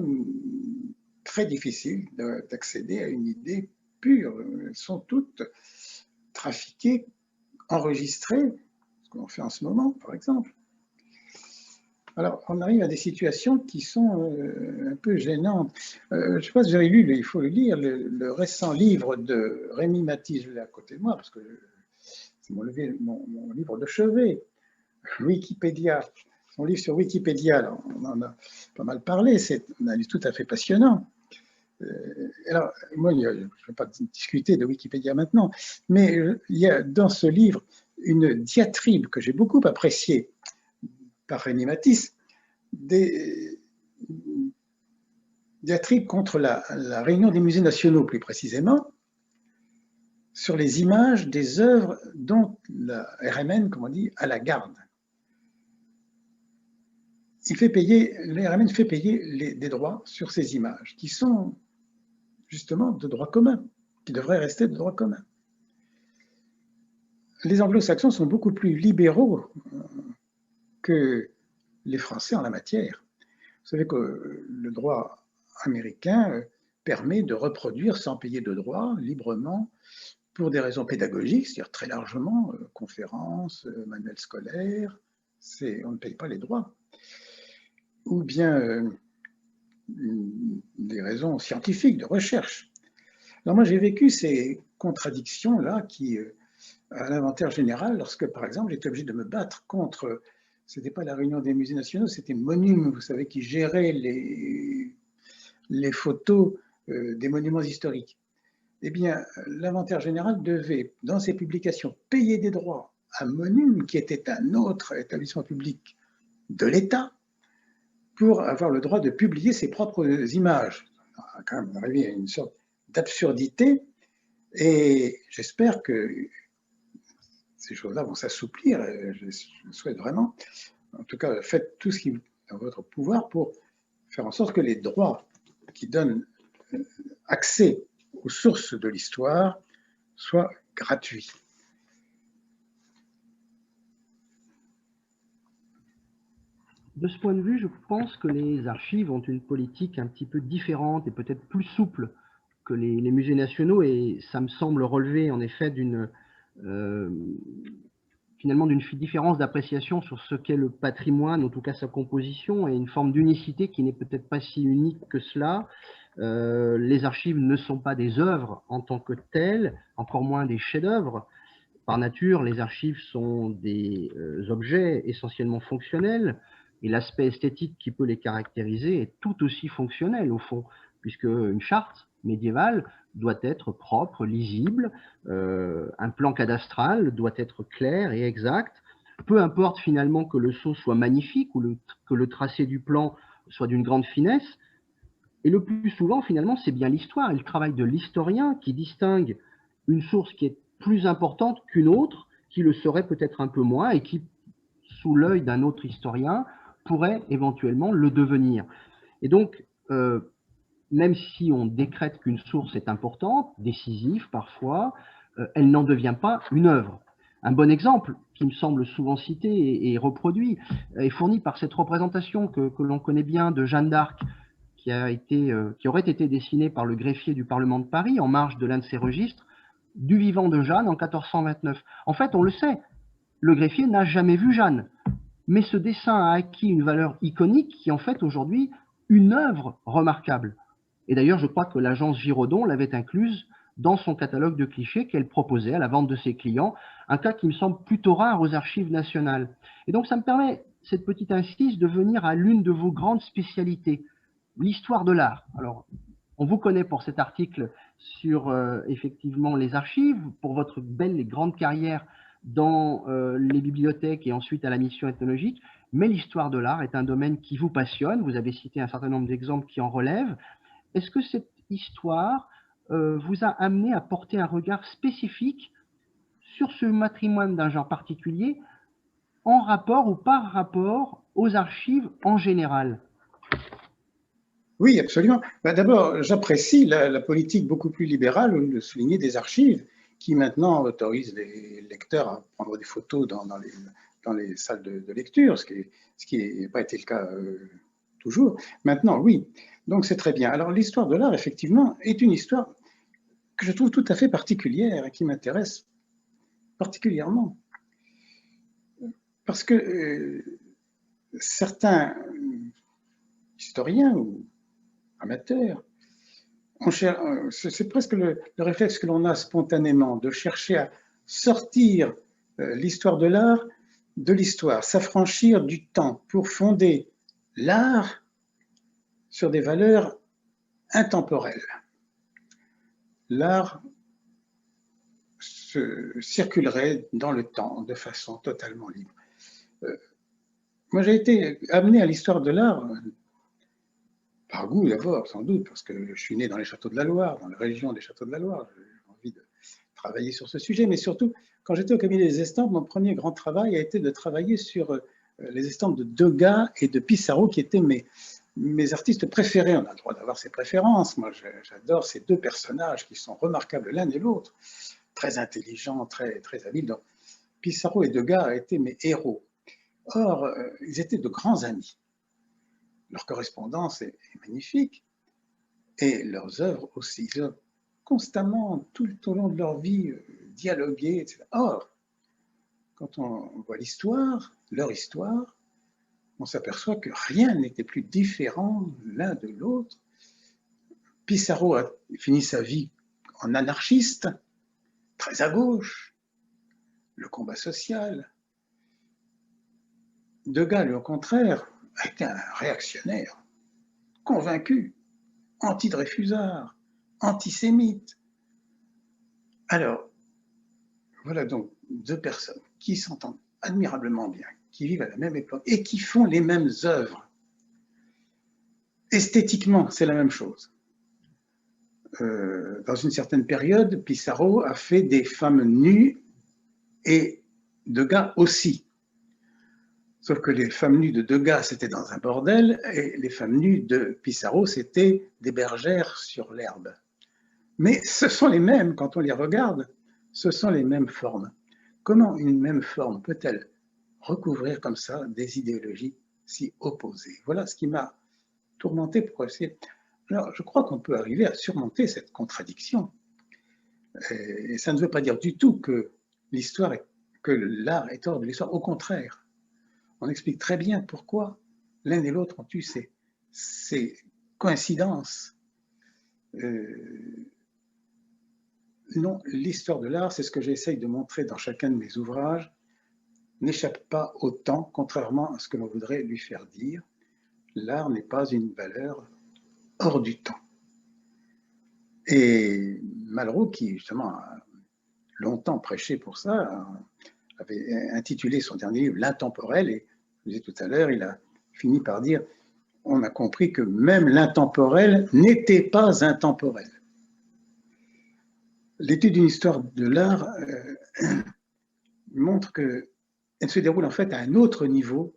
c'est très difficile d'accéder à une idée pure. Elles sont toutes trafiquées, enregistrées, ce qu'on fait en ce moment, par exemple. Alors, on arrive à des situations qui sont un peu gênantes. Je ne sais pas si vous avez lu, il faut le lire, le récent livre de Rémi Matisse, je l'ai à côté de moi, parce que c'est mon livre de chevet, Wikipédia. Son livre sur Wikipédia, alors, on en a pas mal parlé, c'est un livre tout à fait passionnant. Alors, moi, je ne vais pas discuter de Wikipédia maintenant, mais il y a dans ce livre une diatribe que j'ai beaucoup appréciée par Rémi Matisse, des diatribes contre la réunion des musées nationaux, plus précisément, sur les images des œuvres dont la RMN, comme on dit, a la garde. Le RMN fait payer des droits sur ces images, qui sont justement de droit commun, qui devraient rester de droit commun. Les anglo-saxons sont beaucoup plus libéraux que les Français en la matière. Vous savez que le droit américain permet de reproduire sans payer de droits librement pour des raisons pédagogiques, c'est-à-dire très largement, conférences, manuels scolaires, on ne paye pas les droits. Ou bien des raisons scientifiques, de recherche. Alors moi, j'ai vécu ces contradictions-là qui, à l'inventaire général, lorsque, par exemple, j'étais obligé de me battre contre, c'était pas la réunion des musées nationaux, c'était Monum, vous savez, qui gérait les photos des monuments historiques. Eh bien, l'inventaire général devait, dans ses publications, payer des droits à Monum, qui était un autre établissement public de l'État, pour avoir le droit de publier ses propres images. On a quand même arrivé à une sorte d'absurdité, et j'espère que ces choses-là vont s'assouplir, je le souhaite vraiment. En tout cas, faites tout ce qui est dans votre pouvoir pour faire en sorte que les droits qui donnent accès aux sources de l'histoire soient gratuits. De ce point de vue, je pense que les archives ont une politique un petit peu différente et peut-être plus souple que les musées nationaux, et ça me semble relever en effet finalement d'une différence d'appréciation sur ce qu'est le patrimoine, en tout cas sa composition, et une forme d'unicité qui n'est peut-être pas si unique que cela. Les archives ne sont pas des œuvres en tant que telles, encore moins des chefs-d'œuvre. Par nature, les archives sont des objets essentiellement fonctionnels, et l'aspect esthétique qui peut les caractériser est tout aussi fonctionnel au fond, puisque une charte médiévale doit être propre, lisible, un plan cadastral doit être clair et exact, peu importe finalement que le sceau soit magnifique ou que le tracé du plan soit d'une grande finesse, et le plus souvent finalement c'est bien l'histoire et le travail de l'historien qui distingue une source qui est plus importante qu'une autre, qui le serait peut-être un peu moins et qui, sous l'œil d'un autre historien, pourrait éventuellement le devenir. Et donc, même si on décrète qu'une source est importante, décisive parfois, elle n'en devient pas une œuvre. Un bon exemple, qui me semble souvent cité et reproduit, est fourni par cette représentation que l'on connaît bien de Jeanne d'Arc, qui aurait été dessinée par le greffier du Parlement de Paris en marge de l'un de ses registres, du vivant de Jeanne en 1429. En fait, on le sait, le greffier n'a jamais vu Jeanne, mais ce dessin a acquis une valeur iconique qui en fait aujourd'hui une œuvre remarquable. Et d'ailleurs, je crois que l'agence Giraudon l'avait incluse dans son catalogue de clichés qu'elle proposait à la vente de ses clients, un cas qui me semble plutôt rare aux archives nationales. Et donc ça me permet, cette petite incise, de venir à l'une de vos grandes spécialités, l'histoire de l'art. Alors, on vous connaît pour cet article sur effectivement les archives, pour votre belle et grande carrière dans les bibliothèques et ensuite à la mission ethnologique, mais l'histoire de l'art est un domaine qui vous passionne. Vous avez cité un certain nombre d'exemples qui en relèvent. Est-ce que cette histoire vous a amené à porter un regard spécifique sur ce patrimoine d'un genre particulier en rapport ou par rapport aux archives en général? Oui, absolument. Ben, d'abord, j'apprécie la politique beaucoup plus libérale de souligner des archives qui maintenant autorisent les lecteurs à prendre des photos dans les salles de lecture, ce qui n'a pas été le cas toujours. Maintenant, oui. Donc, c'est très bien. Alors, l'histoire de l'art, effectivement, est une histoire que je trouve tout à fait particulière et qui m'intéresse particulièrement. Parce que certains historiens ou amateurs, c'est presque le réflexe que l'on a spontanément de chercher à sortir l'histoire de l'art de l'histoire, s'affranchir du temps pour fonder l'art sur des valeurs intemporelles. L'art circulerait dans le temps de façon totalement libre. Moi, j'ai été amené à l'histoire de l'art par goût d'abord, sans doute, parce que je suis né dans les châteaux de la Loire, dans la région des châteaux de la Loire. J'ai envie de travailler sur ce sujet, mais surtout, quand j'étais au cabinet des estampes, mon premier grand travail a été de travailler sur les estampes de Degas et de Pissarro, qui étaient mes artistes préférés. On a le droit d'avoir ses préférences. Moi, j'adore ces deux personnages qui sont remarquables l'un et l'autre, très intelligents, très habiles. Donc, Pissarro et Degas étaient mes héros. Or, ils étaient de grands amis. Leur correspondance est magnifique et leurs œuvres aussi. Ils ont constamment, tout au long de leur vie, dialogué, etc. Or, quand on voit l'histoire, leur histoire, on s'aperçoit que rien n'était plus différent l'un de l'autre. Pissarro a fini sa vie en anarchiste, très à gauche, le combat social. Degas, lui, au contraire, a été un réactionnaire, convaincu, anti-Dreyfusard, antisémite. Alors, voilà donc deux personnes qui s'entendent admirablement bien, qui vivent à la même époque et qui font les mêmes œuvres. Esthétiquement, c'est la même chose. Dans une certaine période, Pissarro a fait des femmes nues et Degas aussi. Sauf que les femmes nues de Degas, c'était dans un bordel, et les femmes nues de Pissarro, c'était des bergères sur l'herbe. Mais ce sont les mêmes, quand on les regarde, ce sont les mêmes formes. Comment une même forme peut-elle recouvrir comme ça des idéologies si opposées? Voilà ce qui m'a tourmenté pour essayer. Alors, je crois qu'on peut arriver à surmonter cette contradiction. Et ça ne veut pas dire du tout que l'art est hors de l'histoire. Au contraire, on explique très bien pourquoi l'un et l'autre ont eu ces coïncidences. Non, l'histoire de l'art, c'est ce que j'essaye de montrer dans chacun de mes ouvrages, n'échappe pas au temps, contrairement à ce que l'on voudrait lui faire dire. L'art n'est pas une valeur hors du temps. Et Malraux, qui justement a longtemps prêché pour ça, avait intitulé son dernier livre L'intemporel, et je disais tout à l'heure, il a fini par dire on a compris que même l'intemporel n'était pas intemporel. L'étude d'une histoire de l'art montre qu'elle se déroule en fait à un autre niveau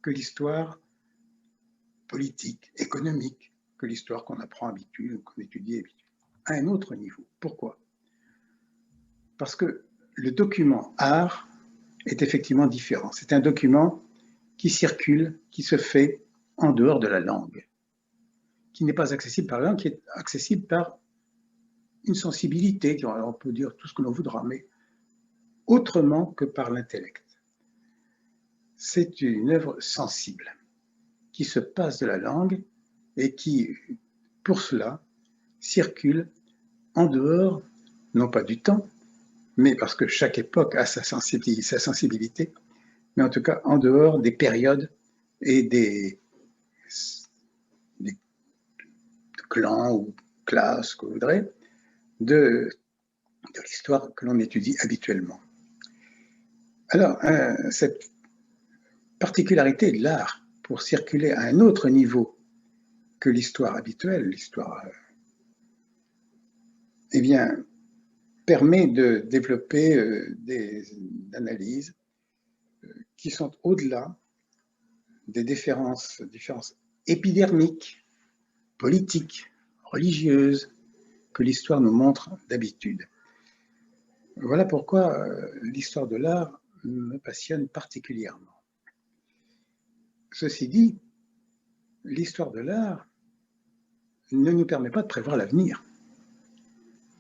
que l'histoire politique, économique, que l'histoire qu'on apprend habitude, qu'on étudie habitude. À un autre niveau. Pourquoi? Parce que le document art est effectivement différent. C'est un document qui circule, qui se fait en dehors de la langue, qui n'est pas accessible par la langue, qui est accessible par une sensibilité, on peut dire tout ce que l'on voudra, mais autrement que par l'intellect. C'est une œuvre sensible, qui se passe de la langue et qui, pour cela, circule en dehors non pas du temps, mais parce que chaque époque a sa sensibilité, mais en tout cas en dehors des périodes et des clans ou classes, que vous voudrez, de l'histoire que l'on étudie habituellement. Alors, cette particularité de l'art pour circuler à un autre niveau que l'histoire habituelle, l'histoire, eh bien, permet de développer des analyses qui sont au-delà des différences épidermiques, politiques, religieuses, que l'histoire nous montre d'habitude. Voilà pourquoi l'histoire de l'art me passionne particulièrement. Ceci dit, l'histoire de l'art ne nous permet pas de prévoir l'avenir.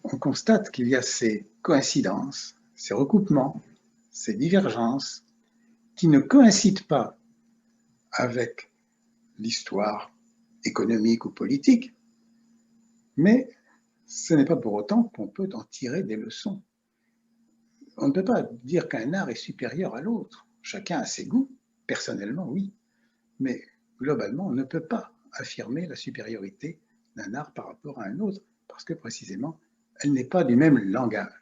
On constate qu'il y a ces coïncidences, ces recoupements, ces divergences qui ne coïncident pas avec l'histoire économique ou politique, mais ce n'est pas pour autant qu'on peut en tirer des leçons. On ne peut pas dire qu'un art est supérieur à l'autre. Chacun a ses goûts, personnellement, oui, mais globalement, on ne peut pas affirmer la supériorité d'un art par rapport à un autre, parce que précisément, elle n'est pas du même langage.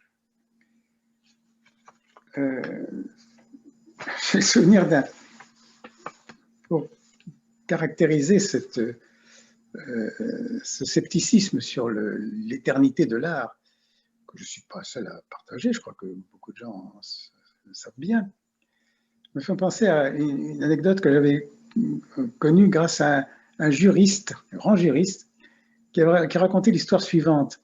J'ai le souvenir pour caractériser ce scepticisme sur l'éternité de l'art, que je ne suis pas seul à partager, je crois que beaucoup de gens le savent bien, me fait penser à une anecdote que j'avais connue grâce à un juriste, un grand juriste, qui racontait l'histoire suivante.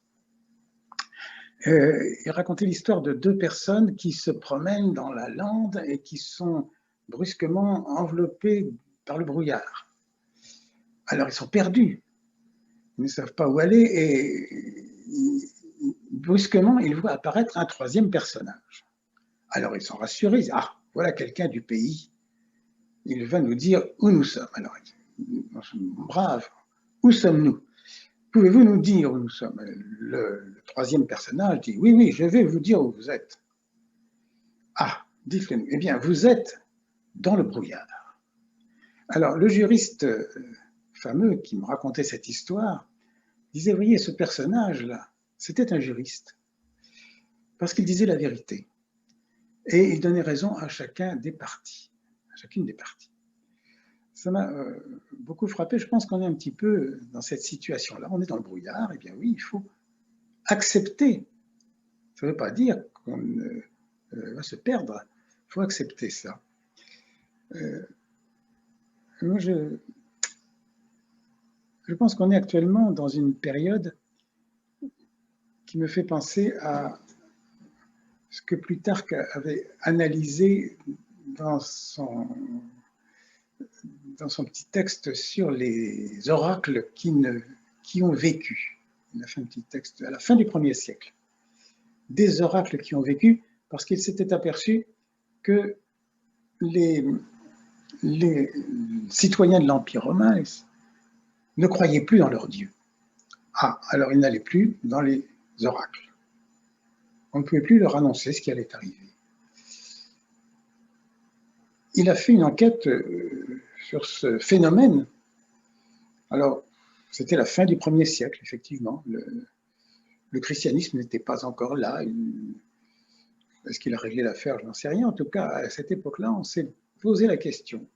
Il racontait l'histoire de deux personnes qui se promènent dans la lande et qui sont brusquement enveloppées par le brouillard. Alors ils sont perdus, ils ne savent pas où aller et brusquement ils voient apparaître un troisième personnage. Alors ils sont rassurés, ils disent « Ah, voilà quelqu'un du pays, il va nous dire où nous sommes. » Alors brave, où sommes-nous? Pouvez-vous nous dire où nous sommes? Le troisième personnage dit « Oui, oui, je vais vous dire où vous êtes. » Ah, dites-le nous. Eh bien, vous êtes dans le brouillard. Alors, le juriste fameux qui me racontait cette histoire disait « Voyez, ce personnage-là, c'était un juriste. Parce qu'il disait la vérité. Et il donnait raison à chacun des parties, à chacune des parties. » Ça m'a beaucoup frappé. Je pense qu'on est un petit peu dans cette situation-là. On est dans le brouillard. Eh bien oui, il faut accepter. Ça ne veut pas dire qu'on va se perdre. Il faut accepter ça. Moi, je pense qu'on est actuellement dans une période qui me fait penser à ce que Plutarque avait analysé dans son petit texte sur les oracles qui ont vécu. Il a fait un petit texte à la fin du 1er siècle. Des oracles qui ont vécu, parce qu'il s'était aperçu que les citoyens de l'Empire romain ne croyaient plus dans leur Dieu. Ah, alors ils n'allaient plus dans les oracles. On ne pouvait plus leur annoncer ce qui allait arriver. Il a fait une enquête sur ce phénomène. Alors, c'était la fin du 1er siècle, effectivement. Le christianisme n'était pas encore là. Est-ce qu'il a réglé l'affaire? Je n'en sais rien. En tout cas, à cette époque-là, on s'est posé la question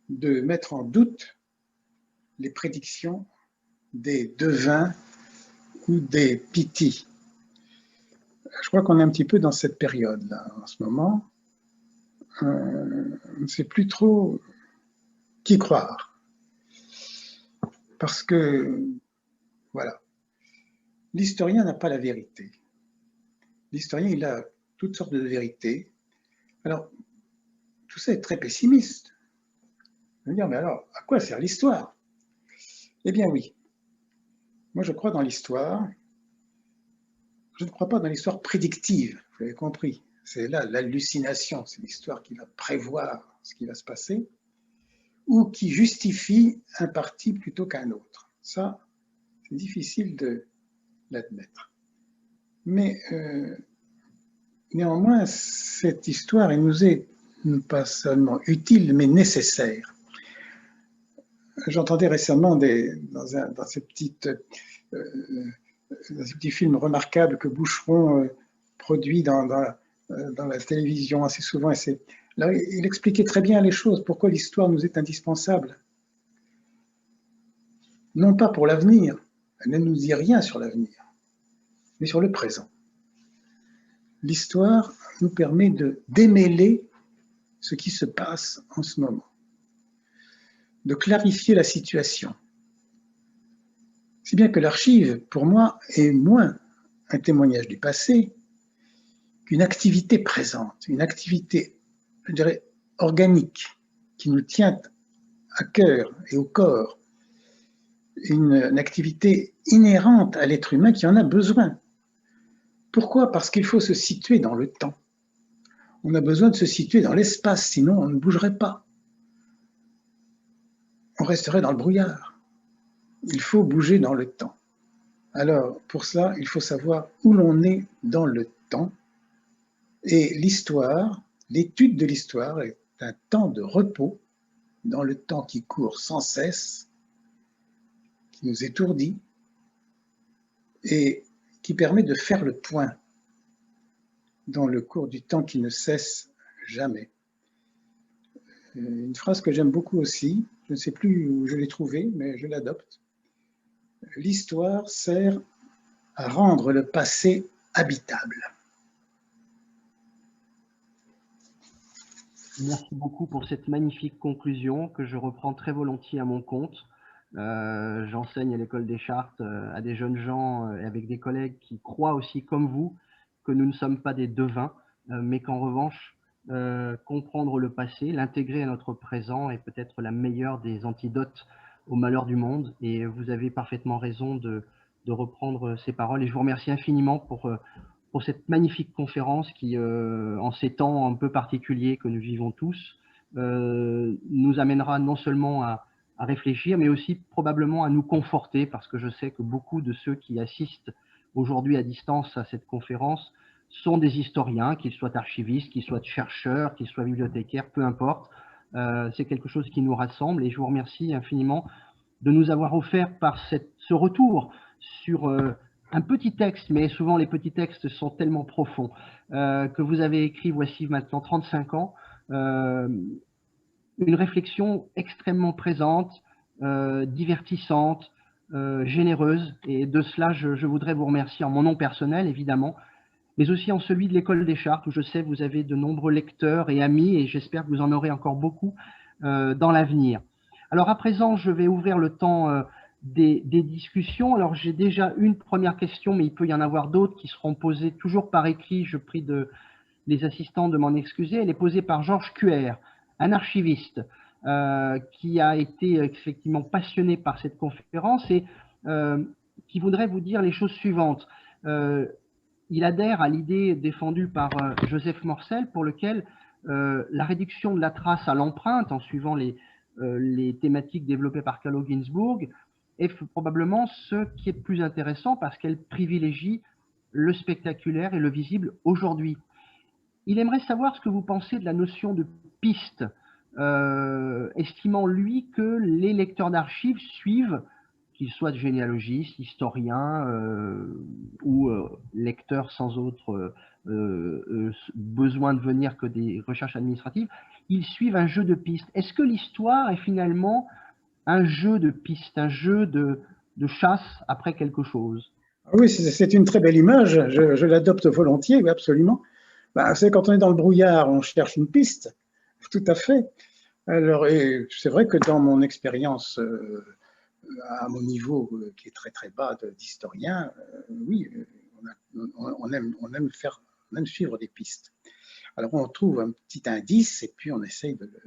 de mettre en doute les prédictions des devins ou des pittis. Je crois qu'on est un petit peu dans cette période-là en ce moment. On ne sait plus trop qui croire. Parce que, voilà, l'historien n'a pas la vérité. L'historien, il a toutes sortes de vérités. Alors, tout ça est très pessimiste. On va dire, mais alors, à quoi sert l'histoire? Eh bien oui, moi je crois dans l'histoire. Je ne crois pas dans l'histoire prédictive, vous l'avez compris. C'est là l'hallucination, c'est l'histoire qui va prévoir ce qui va se passer, ou qui justifie un parti plutôt qu'un autre. Ça, c'est difficile de l'admettre. Mais néanmoins, cette histoire, elle nous est pas seulement utile, mais nécessaire. J'entendais récemment dans ces petits films remarquables que Boucheron produit dans la télévision assez souvent. Là, il expliquait très bien les choses, pourquoi l'histoire nous est indispensable. Non pas pour l'avenir, elle ne nous dit rien sur l'avenir, mais sur le présent. L'histoire nous permet de démêler ce qui se passe en ce moment, de clarifier la situation. Si bien que l'archive, pour moi, est moins un témoignage du passé qu'une activité présente, une activité, je dirais, organique, qui nous tient à cœur et au corps, une activité inhérente à l'être humain qui en a besoin. Pourquoi? Parce qu'il faut se situer dans le temps. On a besoin de se situer dans l'espace, sinon on ne bougerait pas. On resterait dans le brouillard. Il faut bouger dans le temps. Alors, pour cela, il faut savoir où l'on est dans le temps. Et l'histoire, l'étude de l'histoire est un temps de repos dans le temps qui court sans cesse, qui nous étourdit et qui permet de faire le point dans le cours du temps qui ne cesse jamais. Une phrase que j'aime beaucoup aussi, je ne sais plus où je l'ai trouvée, mais je l'adopte. L'histoire sert à rendre le passé habitable. Merci beaucoup pour cette magnifique conclusion que je reprends très volontiers à mon compte. J'enseigne à l'école des Chartes à des jeunes gens et avec des collègues qui croient aussi comme vous que nous ne sommes pas des devins, mais qu'en revanche, comprendre le passé, l'intégrer à notre présent est peut-être la meilleure des antidotes au malheur du monde. Et vous avez parfaitement raison de reprendre ces paroles. Et je vous remercie infiniment pour cette magnifique conférence qui, en ces temps un peu particuliers que nous vivons tous, nous amènera non seulement à réfléchir, mais aussi probablement à nous conforter, parce que je sais que beaucoup de ceux qui assistent aujourd'hui à distance à cette conférence sont des historiens, qu'ils soient archivistes, qu'ils soient chercheurs, qu'ils soient bibliothécaires, peu importe. C'est quelque chose qui nous rassemble et je vous remercie infiniment de nous avoir offert par ce retour sur un petit texte, mais souvent les petits textes sont tellement profonds, que vous avez écrit voici maintenant 35 ans, une réflexion extrêmement présente, divertissante, généreuse, et de cela je voudrais vous remercier en mon nom personnel évidemment, mais aussi en celui de l'École des Chartes, où je sais que vous avez de nombreux lecteurs et amis, et j'espère que vous en aurez encore beaucoup dans l'avenir. Alors à présent, je vais ouvrir le temps des discussions. Alors j'ai déjà une première question, mais il peut y en avoir d'autres qui seront posées toujours par écrit. Je prie les assistants de m'en excuser. Elle est posée par Georges Cuer, un archiviste qui a été effectivement passionné par cette conférence et qui voudrait vous dire les choses suivantes. Il adhère à l'idée défendue par Joseph Morcel, pour lequel la réduction de la trace à l'empreinte, en suivant les thématiques développées par Carlo Ginzburg, est probablement ce qui est le plus intéressant parce qu'elle privilégie le spectaculaire et le visible aujourd'hui. Il aimerait savoir ce que vous pensez de la notion de piste, estimant lui que les lecteurs d'archives suivent, qu'ils soient généalogistes, historiens ou lecteurs sans autre besoin de venir que des recherches administratives, ils suivent un jeu de pistes. Est-ce que l'histoire est finalement un jeu de pistes, un jeu de chasse après quelque chose? Oui, c'est une très belle image, je l'adopte volontiers, oui, absolument. C'est quand on est dans le brouillard, on cherche une piste, tout à fait. Alors, c'est vrai que dans mon expérience, à mon niveau qui est très très bas d'historien, oui, on aime suivre des pistes. Alors on trouve un petit indice et puis on essaye de le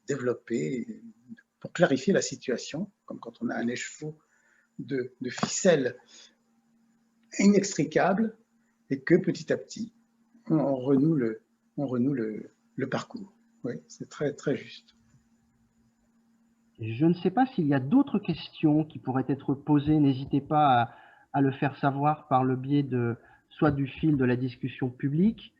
développer pour clarifier la situation, comme quand on a un écheveau de ficelles inextricables et que petit à petit on renoue le parcours. Oui, c'est très très juste. Je ne sais pas s'il y a d'autres questions qui pourraient être posées. N'hésitez pas à le faire savoir par le biais de soit du fil de la discussion publique,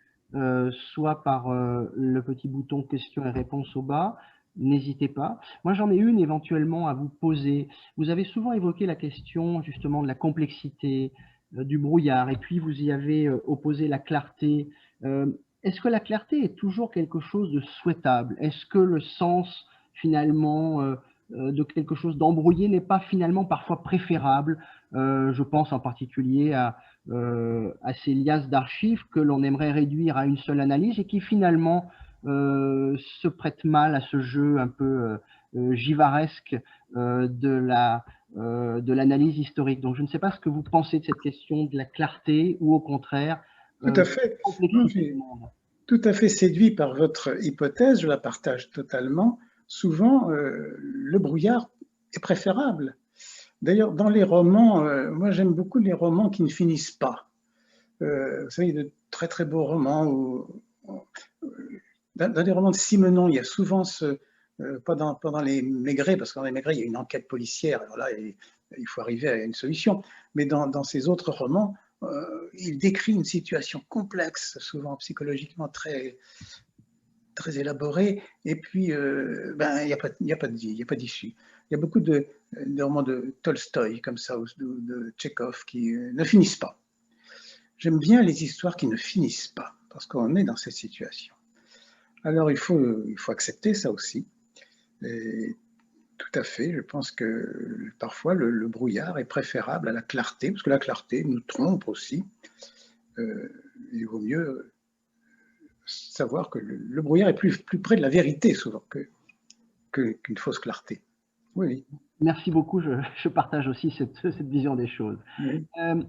soit par le petit bouton questions et réponses au bas. N'hésitez pas. Moi, j'en ai une éventuellement à vous poser. Vous avez souvent évoqué la question justement de la complexité, du brouillard, et puis vous y avez opposé la clarté. Est-ce que la clarté est toujours quelque chose de souhaitable? Est-ce que le sens finalement de quelque chose d'embrouillé n'est pas finalement parfois préférable? Je pense en particulier à ces liasses d'archives que l'on aimerait réduire à une seule analyse et qui finalement se prêtent mal à ce jeu un peu givaresque de l'analyse historique. Donc je ne sais pas ce que vous pensez de cette question de la clarté ou au contraire Tout à fait. Non, je complexité du suis monde. tout à fait séduit par votre hypothèse, je la partage totalement. Souvent, le brouillard est préférable. D'ailleurs, dans les romans, moi j'aime beaucoup les romans qui ne finissent pas. Vous savez, de très très beaux romans. Dans les romans de Simenon, il y a souvent pendant les Maigret, parce que dans les Maigret, il y a une enquête policière, alors là, il faut arriver à une solution. Mais dans ces autres romans, il décrit une situation complexe, souvent psychologiquement très, très élaborée, et puis il n'y a pas d'issue. Il y a beaucoup de romans de Tolstoï, comme ça, ou de Tchekhov, qui ne finissent pas. J'aime bien les histoires qui ne finissent pas, parce qu'on est dans cette situation. Alors il faut accepter ça aussi. Et tout à fait, je pense que parfois le brouillard est préférable à la clarté, parce que la clarté nous trompe aussi. Il vaut mieux savoir que le brouillard est plus près de la vérité souvent qu'une fausse clarté. Oui. Merci beaucoup, je partage aussi cette vision des choses. Oui.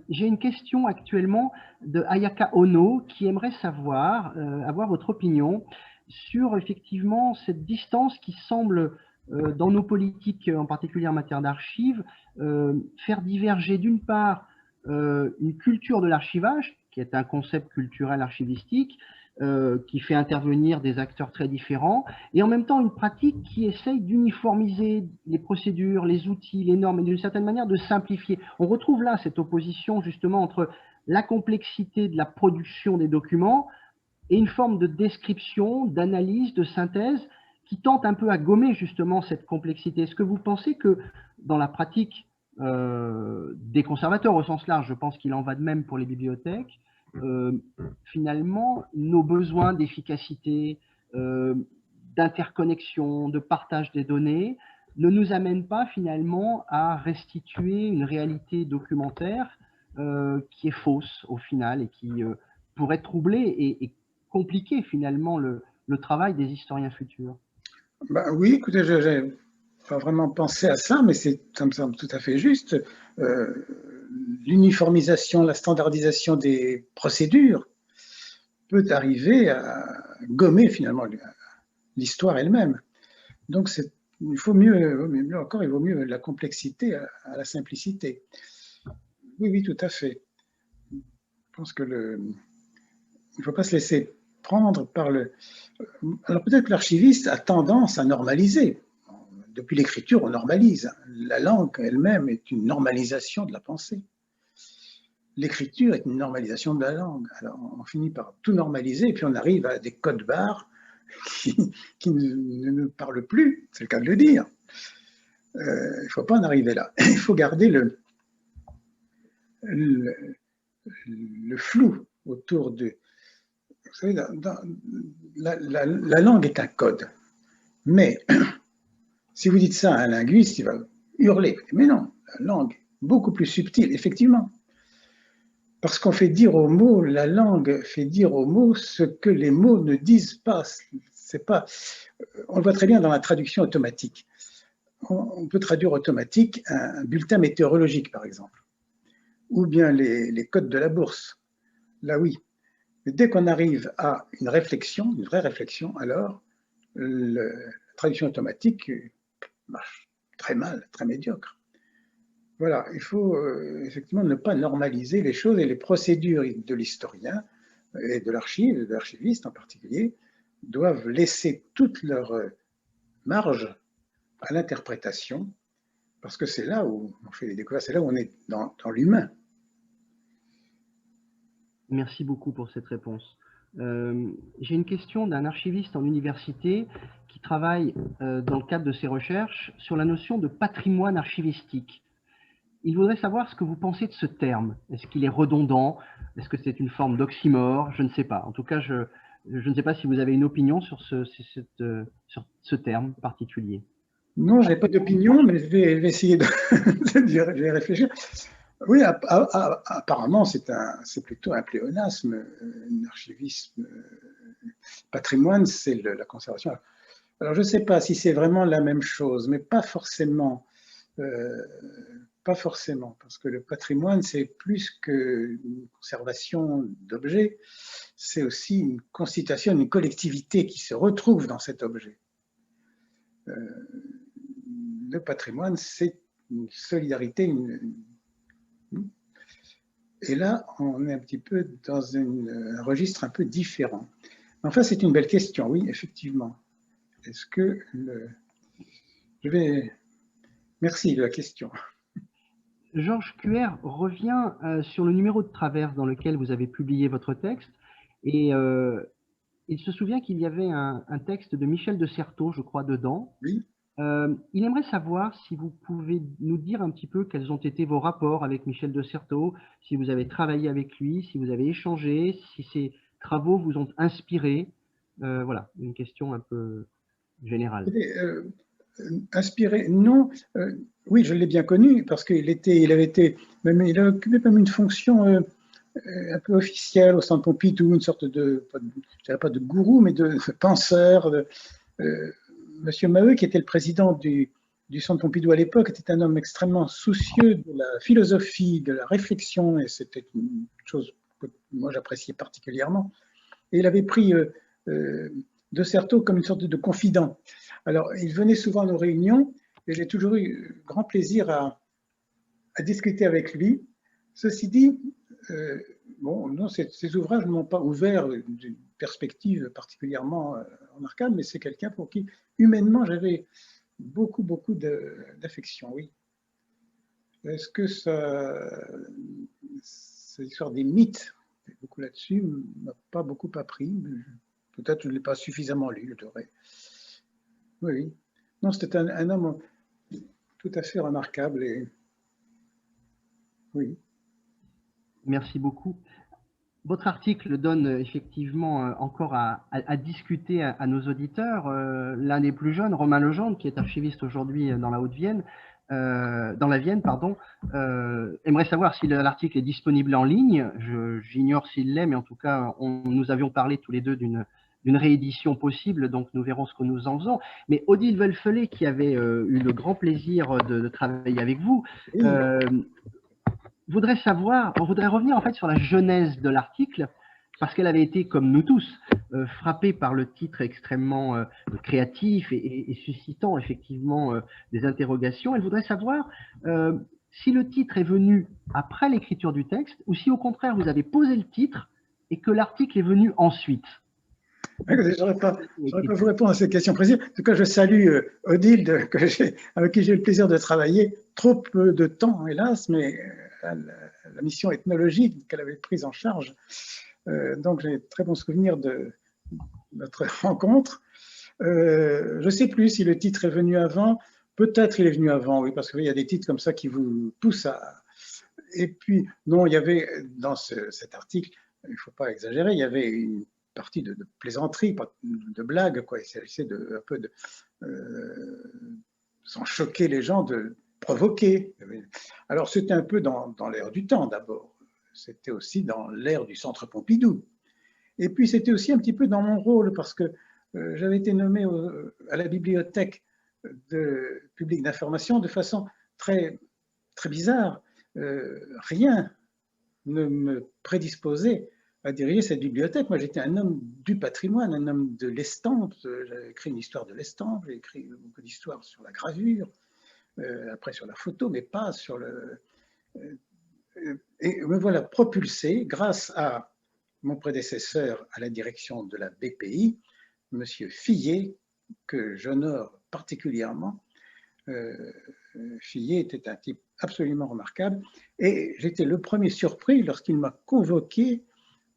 J'ai une question actuellement de Ayaka Ono qui aimerait savoir, avoir votre opinion sur effectivement cette distance qui semble, dans nos politiques, en particulier en matière d'archives, faire diverger d'une part une culture de l'archivage, qui est un concept culturel archivistique, qui fait intervenir des acteurs très différents, et en même temps une pratique qui essaye d'uniformiser les procédures, les outils, les normes, et d'une certaine manière de simplifier. On retrouve là cette opposition justement entre la complexité de la production des documents et une forme de description, d'analyse, de synthèse qui tente un peu à gommer justement cette complexité. Est-ce que vous pensez que dans la pratique des conservateurs au sens large, je pense qu'il en va de même pour les bibliothèques, finalement, nos besoins d'efficacité, d'interconnexion, de partage des données, ne nous amènent pas finalement à restituer une réalité documentaire qui est fausse au final et qui pourrait troubler et compliquer finalement le travail des historiens futurs. Oui, écoutez, je n'ai pas vraiment pensé à ça, mais ça me semble tout à fait juste. L'uniformisation, la standardisation des procédures peut arriver à gommer finalement l'histoire elle-même. Donc il faut mieux encore, il vaut mieux la complexité à la simplicité. Oui, tout à fait. Je pense que il ne faut pas se laisser prendre par Alors peut-être que l'archiviste a tendance à normaliser. Depuis l'écriture, on normalise. La langue elle-même est une normalisation de la pensée. L'écriture est une normalisation de la langue. Alors on finit par tout normaliser et puis on arrive à des codes barres qui ne nous parlent plus, c'est le cas de le dire. Il ne faut pas en arriver là. Il faut garder le flou autour de... Vous savez, la langue est un code. Mais si vous dites ça à un linguiste, il va hurler. Mais non, la langue, beaucoup plus subtile, effectivement. Parce qu'on fait dire aux mots, la langue fait dire aux mots ce que les mots ne disent pas. C'est pas, on le voit très bien dans la traduction automatique. On peut traduire automatique un bulletin météorologique, par exemple, ou bien les codes de la bourse. Là, oui. Mais dès qu'on arrive à une réflexion, une vraie réflexion, alors la traduction automatique marche très mal, très médiocre. Voilà, il faut effectivement ne pas normaliser les choses et les procédures de l'historien et de l'archiviste en particulier, doivent laisser toute leur marge à l'interprétation, parce que c'est là où on fait les découvertes, c'est là où on est dans l'humain. Merci beaucoup pour cette réponse. J'ai une question d'un archiviste en université qui travaille dans le cadre de ses recherches sur la notion de patrimoine archivistique. Il voudrait savoir ce que vous pensez de ce terme. Est-ce qu'il est redondant? Est-ce que c'est une forme d'oxymore? Je ne sais pas. En tout cas, je ne sais pas si vous avez une opinion sur sur ce terme particulier. Non, je n'ai pas d'opinion, mais je vais essayer de réfléchir. Oui, apparemment, c'est plutôt un pléonasme, un archivisme. Patrimoine, c'est la conservation. Alors, je ne sais pas si c'est vraiment la même chose, mais pas forcément. Pas forcément, parce que le patrimoine, c'est plus qu'une conservation d'objets, c'est aussi une constitution, une collectivité qui se retrouve dans cet objet. Le patrimoine, c'est une solidarité, et là, on est un petit peu dans un registre un peu différent. Enfin, c'est une belle question, oui, effectivement. Est-ce que Merci de la question. Georges Cuer revient sur le numéro de Traverse dans lequel vous avez publié votre texte, et il se souvient qu'il y avait un texte de Michel de Certeau, je crois, dedans. Oui. Il aimerait savoir si vous pouvez nous dire un petit peu quels ont été vos rapports avec Michel de Certeau, si vous avez travaillé avec lui, si vous avez échangé, si ces travaux vous ont inspiré. Voilà, une question un peu générale. Inspiré, non. Oui, je l'ai bien connu parce il a occupé même une fonction un peu officielle au Centre Pompidou, une sorte de, je dirais pas de gourou, mais de penseur. Monsieur Maheu, qui était le président du Centre Pompidou à l'époque, était un homme extrêmement soucieux de la philosophie, de la réflexion, et c'était une chose que moi j'appréciais particulièrement. Et il avait pris de Certeau comme une sorte de confident. Alors, il venait souvent à nos réunions, et j'ai toujours eu grand plaisir à discuter avec lui. Ceci dit, bon, non, ces ouvrages ne m'ont pas ouvert d'une perspective particulièrement remarquable, mais c'est quelqu'un pour qui, humainement, j'avais beaucoup d'affection, oui. Est-ce que cette histoire des mythes, beaucoup là-dessus, ne m'a pas beaucoup appris. Peut-être que je ne l'ai pas suffisamment lu, je devrais. Oui. Non, c'était un homme tout à fait remarquable. Et... Oui. Merci beaucoup. Votre article donne effectivement encore à discuter à nos auditeurs. L'un des plus jeunes, Romain Legendre, qui est archiviste aujourd'hui dans la Haute-Vienne, dans la Vienne, pardon, aimerait savoir si l'article est disponible en ligne. J'ignore s'il l'est, mais en tout cas, nous avions parlé tous les deux d'une réédition possible, donc nous verrons ce que nous en faisons. Mais Odile Wölfelet, qui avait eu le grand plaisir de travailler avec vous, Oui. on voudrait revenir en fait sur la genèse de l'article, parce qu'elle avait été, comme nous tous, frappée par le titre extrêmement créatif et suscitant effectivement des interrogations. Elle voudrait savoir si le titre est venu après l'écriture du texte, ou si au contraire vous avez posé le titre et que l'article est venu ensuite. Je n'aurais pas vous répondre à cette question précise. En tout cas, je salue Odile, avec qui j'ai eu le plaisir de travailler. Trop peu de temps, hélas, mais la mission ethnologique qu'elle avait prise en charge. Donc, j'ai très bon souvenir de notre rencontre. Je ne sais plus si le titre est venu avant. Peut-être il est venu avant, oui, parce qu'il y a des titres comme ça qui vous poussent à... Et puis, non, il y avait dans cet article, il ne faut pas exagérer, il y avait une partie de plaisanterie, de blague, quoi. Il s'agissait un peu de, sans choquer les gens, de provoquer. Alors c'était un peu dans l'air du temps d'abord, c'était aussi dans l'air du Centre Pompidou. Et puis c'était aussi un petit peu dans mon rôle, parce que j'avais été nommé à la bibliothèque publique d'information de façon très bizarre. Rien ne me prédisposait à diriger cette bibliothèque. Moi, j'étais un homme du patrimoine, un homme de l'estampe. J'avais écrit une histoire de l'estampe, j'ai écrit beaucoup d'histoires sur la gravure, après sur la photo, mais pas sur le... et me voilà propulsé grâce à mon prédécesseur à la direction de la BPI, M. Fillet, que j'honore particulièrement. Fillet était un type absolument remarquable, et j'étais le premier surpris lorsqu'il m'a convoqué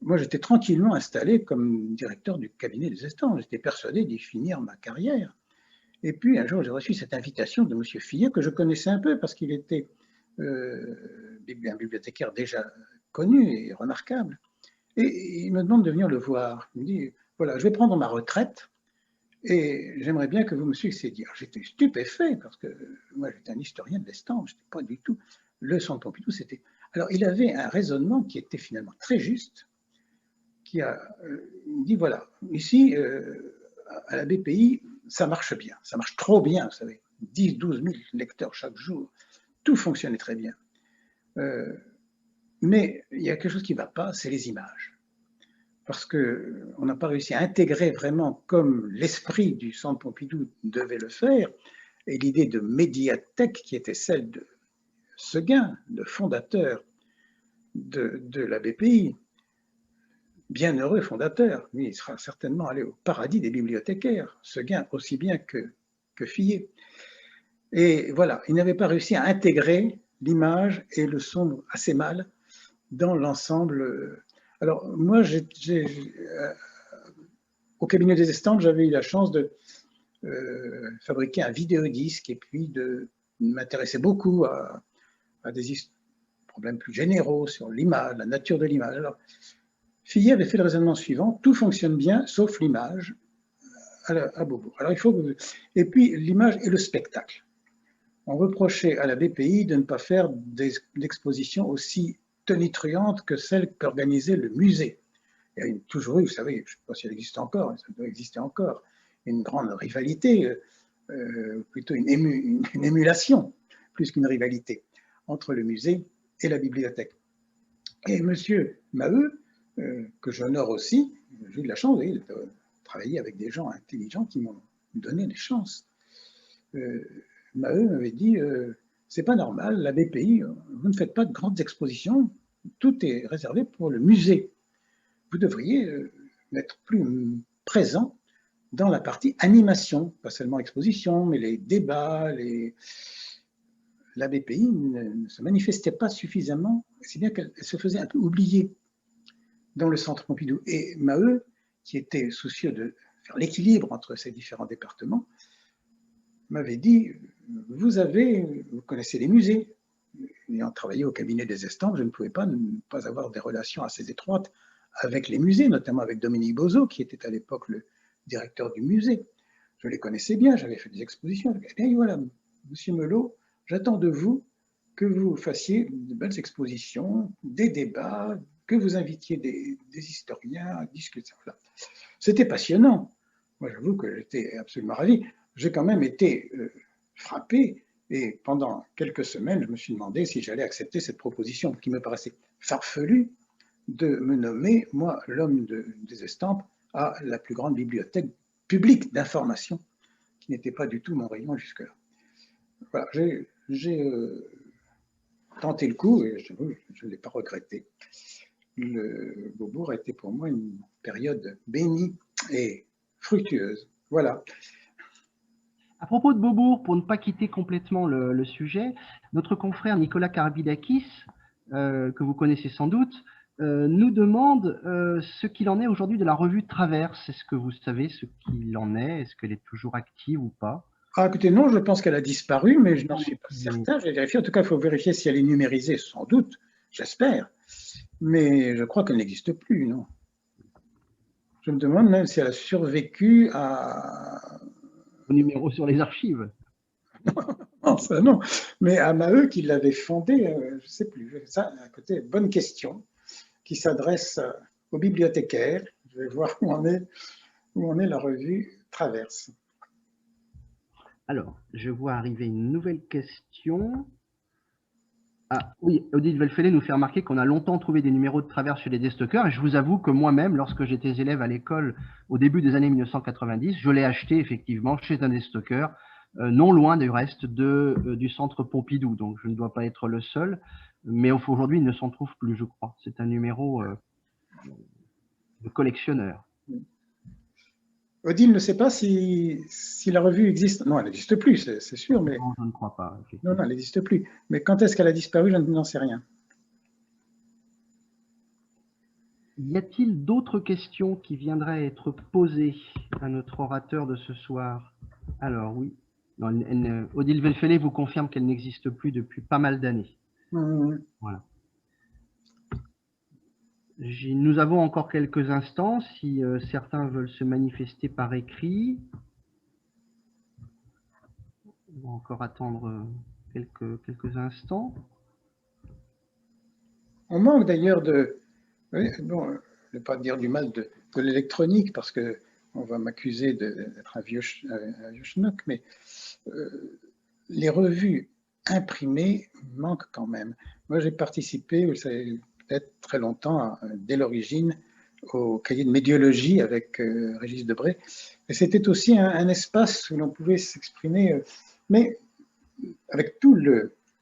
moi, j'étais tranquillement installé comme directeur du cabinet des estampes. J'étais persuadé d'y finir ma carrière. Et puis, un jour, j'ai reçu cette invitation de M. Fillet, que je connaissais un peu parce qu'il était un bibliothécaire déjà connu et remarquable. Et il me demande de venir le voir. Il me dit, voilà, je vais prendre ma retraite et j'aimerais bien que vous me succédiez. J'étais stupéfait parce que moi, j'étais un historien de l'estampe, je n'étais pas du tout le Centre Pompidou. Alors, il avait un raisonnement qui était finalement très juste, il me dit, voilà, ici, à la BPI, ça marche bien, ça marche trop bien, vous savez, 10, 12 000 lecteurs chaque jour, tout fonctionnait très bien. Mais il y a quelque chose qui ne va pas, c'est les images. Parce qu'on n'a pas réussi à intégrer vraiment comme l'esprit du Centre Pompidou devait le faire, et l'idée de médiathèque qui était celle de Seguin, le fondateur de la BPI, bienheureux fondateur, lui, il sera certainement allé au paradis des bibliothécaires, Seguin aussi bien que Fillet. Et voilà, il n'avait pas réussi à intégrer l'image et le son assez mal dans l'ensemble. Alors, moi, au cabinet des estampes, j'avais eu la chance de fabriquer un vidéodisque et puis de m'intéresser beaucoup à des problèmes plus généraux sur l'image, la nature de l'image. Alors, Fillet avait fait le raisonnement suivant, tout fonctionne bien sauf l'image à Beaubourg. Alors, il faut et puis l'image et le spectacle. On reprochait à la BPI de ne pas faire d'expositions aussi tonitruantes que celles qu'organisait le musée. Il y a toujours eu, vous savez, je ne sais pas si elle existe encore, ça doit exister encore, une grande rivalité, plutôt une émulation, plus qu'une rivalité, entre le musée et la bibliothèque. Et M. Maheu, que j'honore aussi, j'ai eu de la chance de travailler avec des gens intelligents qui m'ont donné des chances. Maheu m'avait dit, c'est pas normal, la BPI, vous ne faites pas de grandes expositions, tout est réservé pour le musée. Vous devriez être plus présent dans la partie animation, pas seulement exposition, mais les débats, la BPI ne se manifestait pas suffisamment, si bien qu'elle se faisait un peu oublier dans le Centre Pompidou. Et Maheu, qui était soucieux de faire l'équilibre entre ces différents départements, m'avait dit, vous connaissez les musées. Ayant travaillé au cabinet des estampes, je ne pouvais pas ne pas avoir des relations assez étroites avec les musées, notamment avec Dominique Bozo, qui était à l'époque le directeur du musée. Je les connaissais bien, j'avais fait des expositions. Eh bien voilà, Monsieur Melot, j'attends de vous que vous fassiez de belles expositions, des débats, que vous invitiez des historiens à discuter. Voilà. C'était passionnant. Moi, j'avoue que j'étais absolument ravi. J'ai quand même été frappé et pendant quelques semaines, je me suis demandé si j'allais accepter cette proposition qui me paraissait farfelue de me nommer, moi, l'homme des estampes, à la plus grande bibliothèque publique d'information, qui n'était pas du tout mon rayon jusque-là. Voilà, j'ai tenté le coup et je ne l'ai pas regretté. Le Beaubourg a été pour moi une période bénie et fructueuse. Voilà. À propos de Beaubourg, pour ne pas quitter complètement le sujet, notre confrère Nicolas Karabidakis, que vous connaissez sans doute, nous demande ce qu'il en est aujourd'hui de la revue Traverse. Est-ce que vous savez ce qu'il en est? Est-ce qu'elle est toujours active ou pas? Ah, écoutez, non, je pense qu'elle a disparu, mais je n'en suis pas certain. Je vais vérifier. En tout cas, il faut vérifier si elle est numérisée, sans doute, j'espère. Mais je crois qu'elle n'existe plus, non. Je me demande même si elle a survécu au numéro sur les archives. Non, ça non. Mais à Maheu qui l'avait fondé, je ne sais plus. Ça, à côté, bonne question, qui s'adresse aux bibliothécaires. Je vais voir où en est la revue Traverse. Alors, je vois arriver une nouvelle question. Ah oui, Odile Velfelet nous fait remarquer qu'on a longtemps trouvé des numéros de Traverse chez les destockers, et je vous avoue que moi-même, lorsque j'étais élève à l'école au début des années 1990, je l'ai acheté effectivement chez un destocker, non loin du reste du centre Pompidou, donc je ne dois pas être le seul, mais aujourd'hui il ne s'en trouve plus, je crois. C'est un numéro de collectionneur. Odile ne sait pas si la revue existe. Non, elle n'existe plus, c'est sûr. Mais... Non, je ne crois pas. Non, elle n'existe plus. Mais quand est-ce qu'elle a disparu, je n'en sais rien. Y a-t-il d'autres questions qui viendraient être posées à notre orateur de ce soir? Alors oui, non, Odile Velfele vous confirme qu'elle n'existe plus depuis pas mal d'années. Voilà. Nous avons encore quelques instants si certains veulent se manifester par écrit. On va encore attendre quelques instants. On manque d'ailleurs de... Bon, je ne vais pas dire du mal de l'électronique parce qu'on va m'accuser d'être un vieux schnock, mais les revues imprimées manquent quand même. Moi, j'ai participé, vous savez, peut-être très longtemps, dès l'origine, au cahier de médiologie avec Régis Debray. Et c'était aussi un espace où l'on pouvait s'exprimer, mais avec tout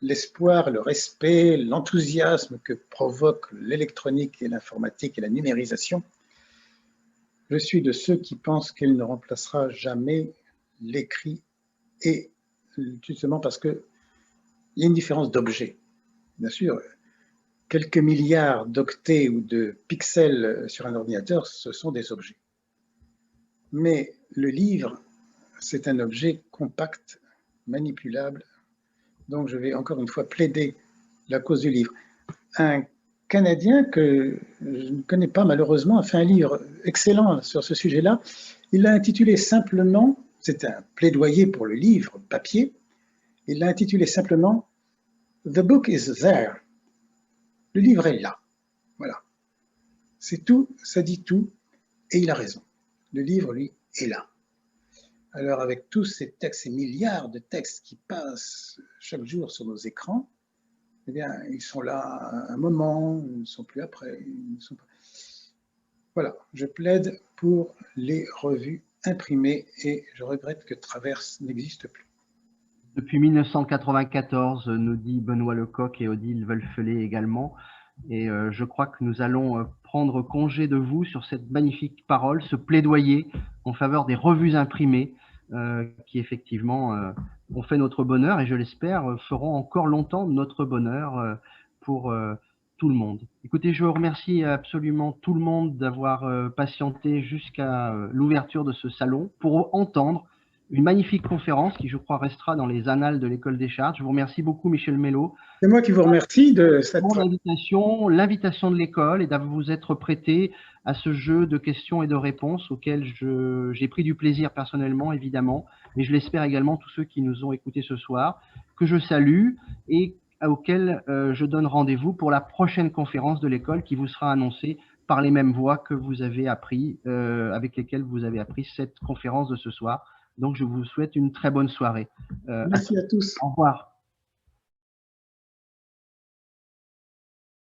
l'espoir, le respect, l'enthousiasme que provoque l'électronique et l'informatique et la numérisation. Je suis de ceux qui pensent qu'elle ne remplacera jamais l'écrit, et justement parce qu'il y a une différence d'objet. Bien sûr, quelques milliards d'octets ou de pixels sur un ordinateur, ce sont des objets. Mais le livre, c'est un objet compact, manipulable. Donc je vais encore une fois plaider la cause du livre. Un Canadien que je ne connais pas malheureusement a fait un livre excellent sur ce sujet-là. Il l'a intitulé simplement, c'est un plaidoyer pour le livre papier, il l'a intitulé simplement « The book is there ». Le livre est là. Voilà. C'est tout, ça dit tout, et il a raison. Le livre, lui, est là. Alors, avec tous ces textes, ces milliards de textes qui passent chaque jour sur nos écrans, eh bien, ils sont là à un moment, ils ne sont plus après. Ils ne sont pas... Voilà, je plaide pour les revues imprimées et je regrette que Traverse n'existe plus. Depuis 1994, nous dit Benoît Lecoq et Odile Velfele également. Et je crois que nous allons prendre congé de vous sur cette magnifique parole, ce plaidoyer en faveur des revues imprimées qui effectivement ont fait notre bonheur et je l'espère feront encore longtemps notre bonheur pour tout le monde. Écoutez, je remercie absolument tout le monde d'avoir patienté jusqu'à l'ouverture de ce salon pour entendre une magnifique conférence qui, je crois, restera dans les annales de l'École des Chartes. Je vous remercie beaucoup, Michel Mello. C'est moi qui vous remercie de cette l'invitation de l'école et d'avoir vous être prêté à ce jeu de questions et de réponses auquel j'ai pris du plaisir personnellement, évidemment, mais je l'espère également tous ceux qui nous ont écoutés ce soir, que je salue et auquel je donne rendez-vous pour la prochaine conférence de l'école qui vous sera annoncée par les mêmes voix que vous avez appris, avec lesquelles vous avez appris cette conférence de ce soir. Donc, je vous souhaite une très bonne soirée. Merci à tous. Au revoir.